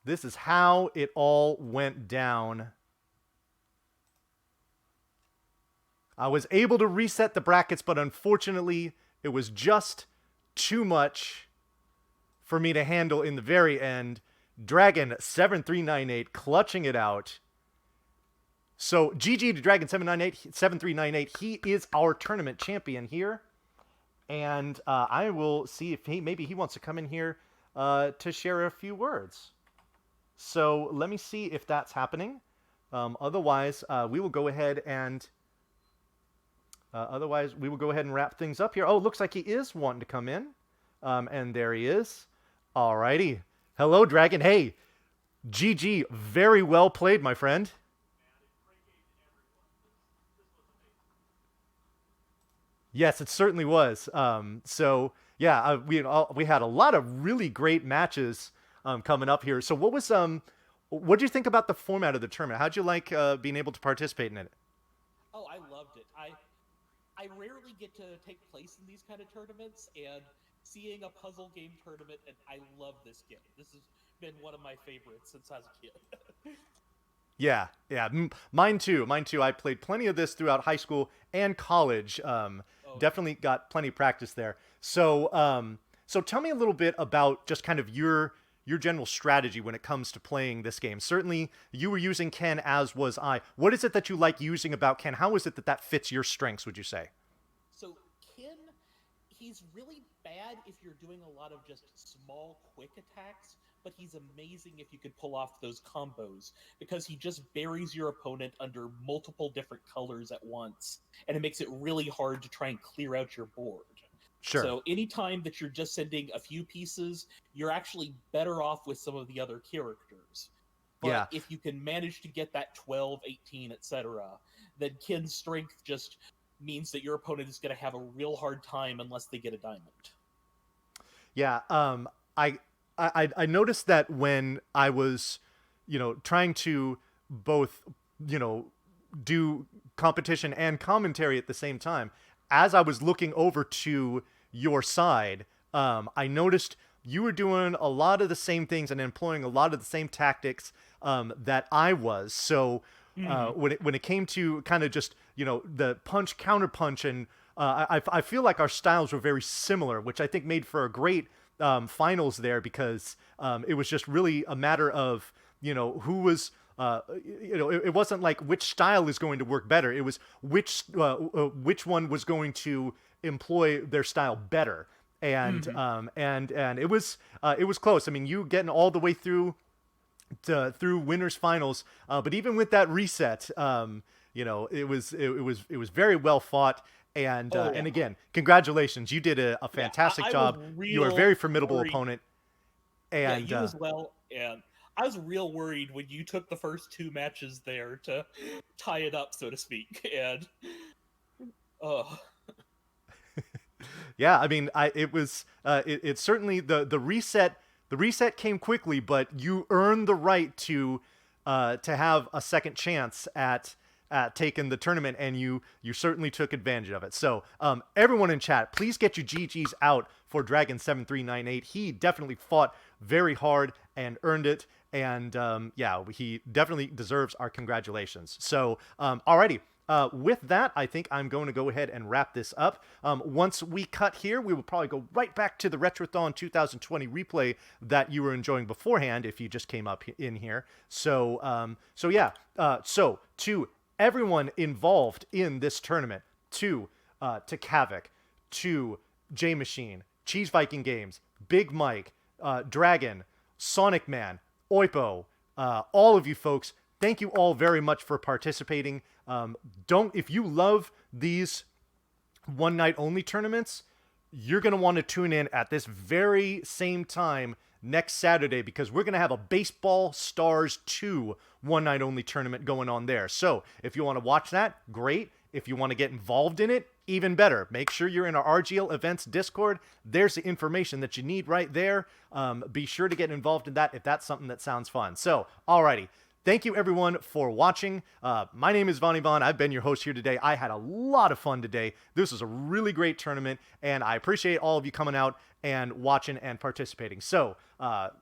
A: This is how it all went down. I was able to reset the brackets, but unfortunately, it was just too much for me to handle in the very end. Dragon 7398 clutching it out. So GG to Dragon 7398. He is our tournament champion here. And I will see if maybe he wants to come in here to share a few words. So let me see if that's happening. Otherwise, we will go ahead and wrap things up here. Oh, looks like he is wanting to come in. And there he is. Alrighty. Hello, Dragon. Hey, GG. Very well played, my friend. Yes, it certainly was. So yeah, we had a lot of really great matches coming up here. So what do you think about the format of the tournament? How'd you like being able to participate in it?
B: Oh, I loved it. I rarely get to take place in these kind of tournaments, and seeing a puzzle game tournament, and I love this game. This has been one of my favorites since I was a kid.
A: Yeah, yeah, mine too. Mine too. I played plenty of this throughout high school and college.
B: Oh yeah.
A: Definitely got plenty of practice there. So, so tell me a little bit about just kind of your general strategy when it comes to playing this game. Certainly, you were using Ken, as was I. What is it that you like using about Ken? How is it that that fits your strengths? Would you say?
B: So Kin, he's really bad if you're doing a lot of just small, quick attacks, but he's amazing if you could pull off those combos because he just buries your opponent under multiple different colors at once, and it makes it really hard to try and clear out your board.
A: Sure.
B: So anytime that you're just sending a few pieces, you're actually better off with some of the other characters. But
A: Yeah.
B: if you can manage to get that 12, 18, etc., then Kin's strength just means that your opponent is going to have a real hard time unless they get a diamond.
A: Yeah. I noticed that when I was, trying to both, you know, do competition and commentary at the same time, as I was looking over to your side, I noticed you were doing a lot of the same things and employing a lot of the same tactics that I was. So
B: Mm-hmm.
A: when it came to kind of just the punch counter punch, and I feel like our styles were very similar, which I think made for a great finals there, because it was just really a matter of who was it wasn't like which style is going to work better. It was which one was going to employ their style better. And
B: Mm-hmm.
A: it was close. I mean, you getting all the way through winners finals, but even with that reset, it was very well fought.
B: Oh
A: And
B: yeah.
A: again, congratulations, you did a
B: Yeah,
A: fantastic
B: I was
A: job. You are a
B: real
A: very formidable
B: worried.
A: opponent.
B: Yeah,
A: And
B: you as well. And I was real worried when you took the first two matches there to tie it up, so to speak. And oh,
A: yeah, I mean, it certainly, the reset came quickly, but you earned the right to have a second chance at taking the tournament, and you certainly took advantage of it. So everyone in chat, please get your GGs out for Dragon7398. He definitely fought very hard and earned it, and yeah, he definitely deserves our congratulations. So alrighty. With that, I think I'm going to go ahead and wrap this up. Once we cut here, we will probably go right back to the Retrothon 2020 replay that you were enjoying beforehand if you just came up in here. So yeah. So to everyone involved in this tournament, to Kavik, to J Machine, Cheese Viking Games, Big Mike, Dragon, Sonic Man, Oipo, all of you folks, thank you all very much for participating. If you love these one night only tournaments, you're going to want to tune in at this very same time next Saturday, because we're going to have a Baseball Stars 2 one night only tournament going on there. So if you want to watch that, great. If you want to get involved in it, even better. Make sure you're in our RGL Events Discord. There's the information that you need right there. Be sure to get involved in that if that's something that sounds fun. So, alrighty. Thank you, everyone, for watching. My name is Vonnie Vaughn. I've been your host here today. I had a lot of fun today. This was a really great tournament, and I appreciate all of you coming out and watching and participating. So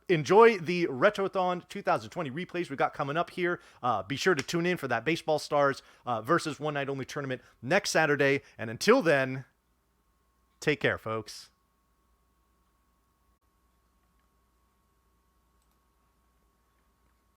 A: enjoy the Retrothon 2020 replays we got coming up here. Be sure to tune in for that Baseball Stars versus One Night Only tournament next Saturday. And until then, take care, folks.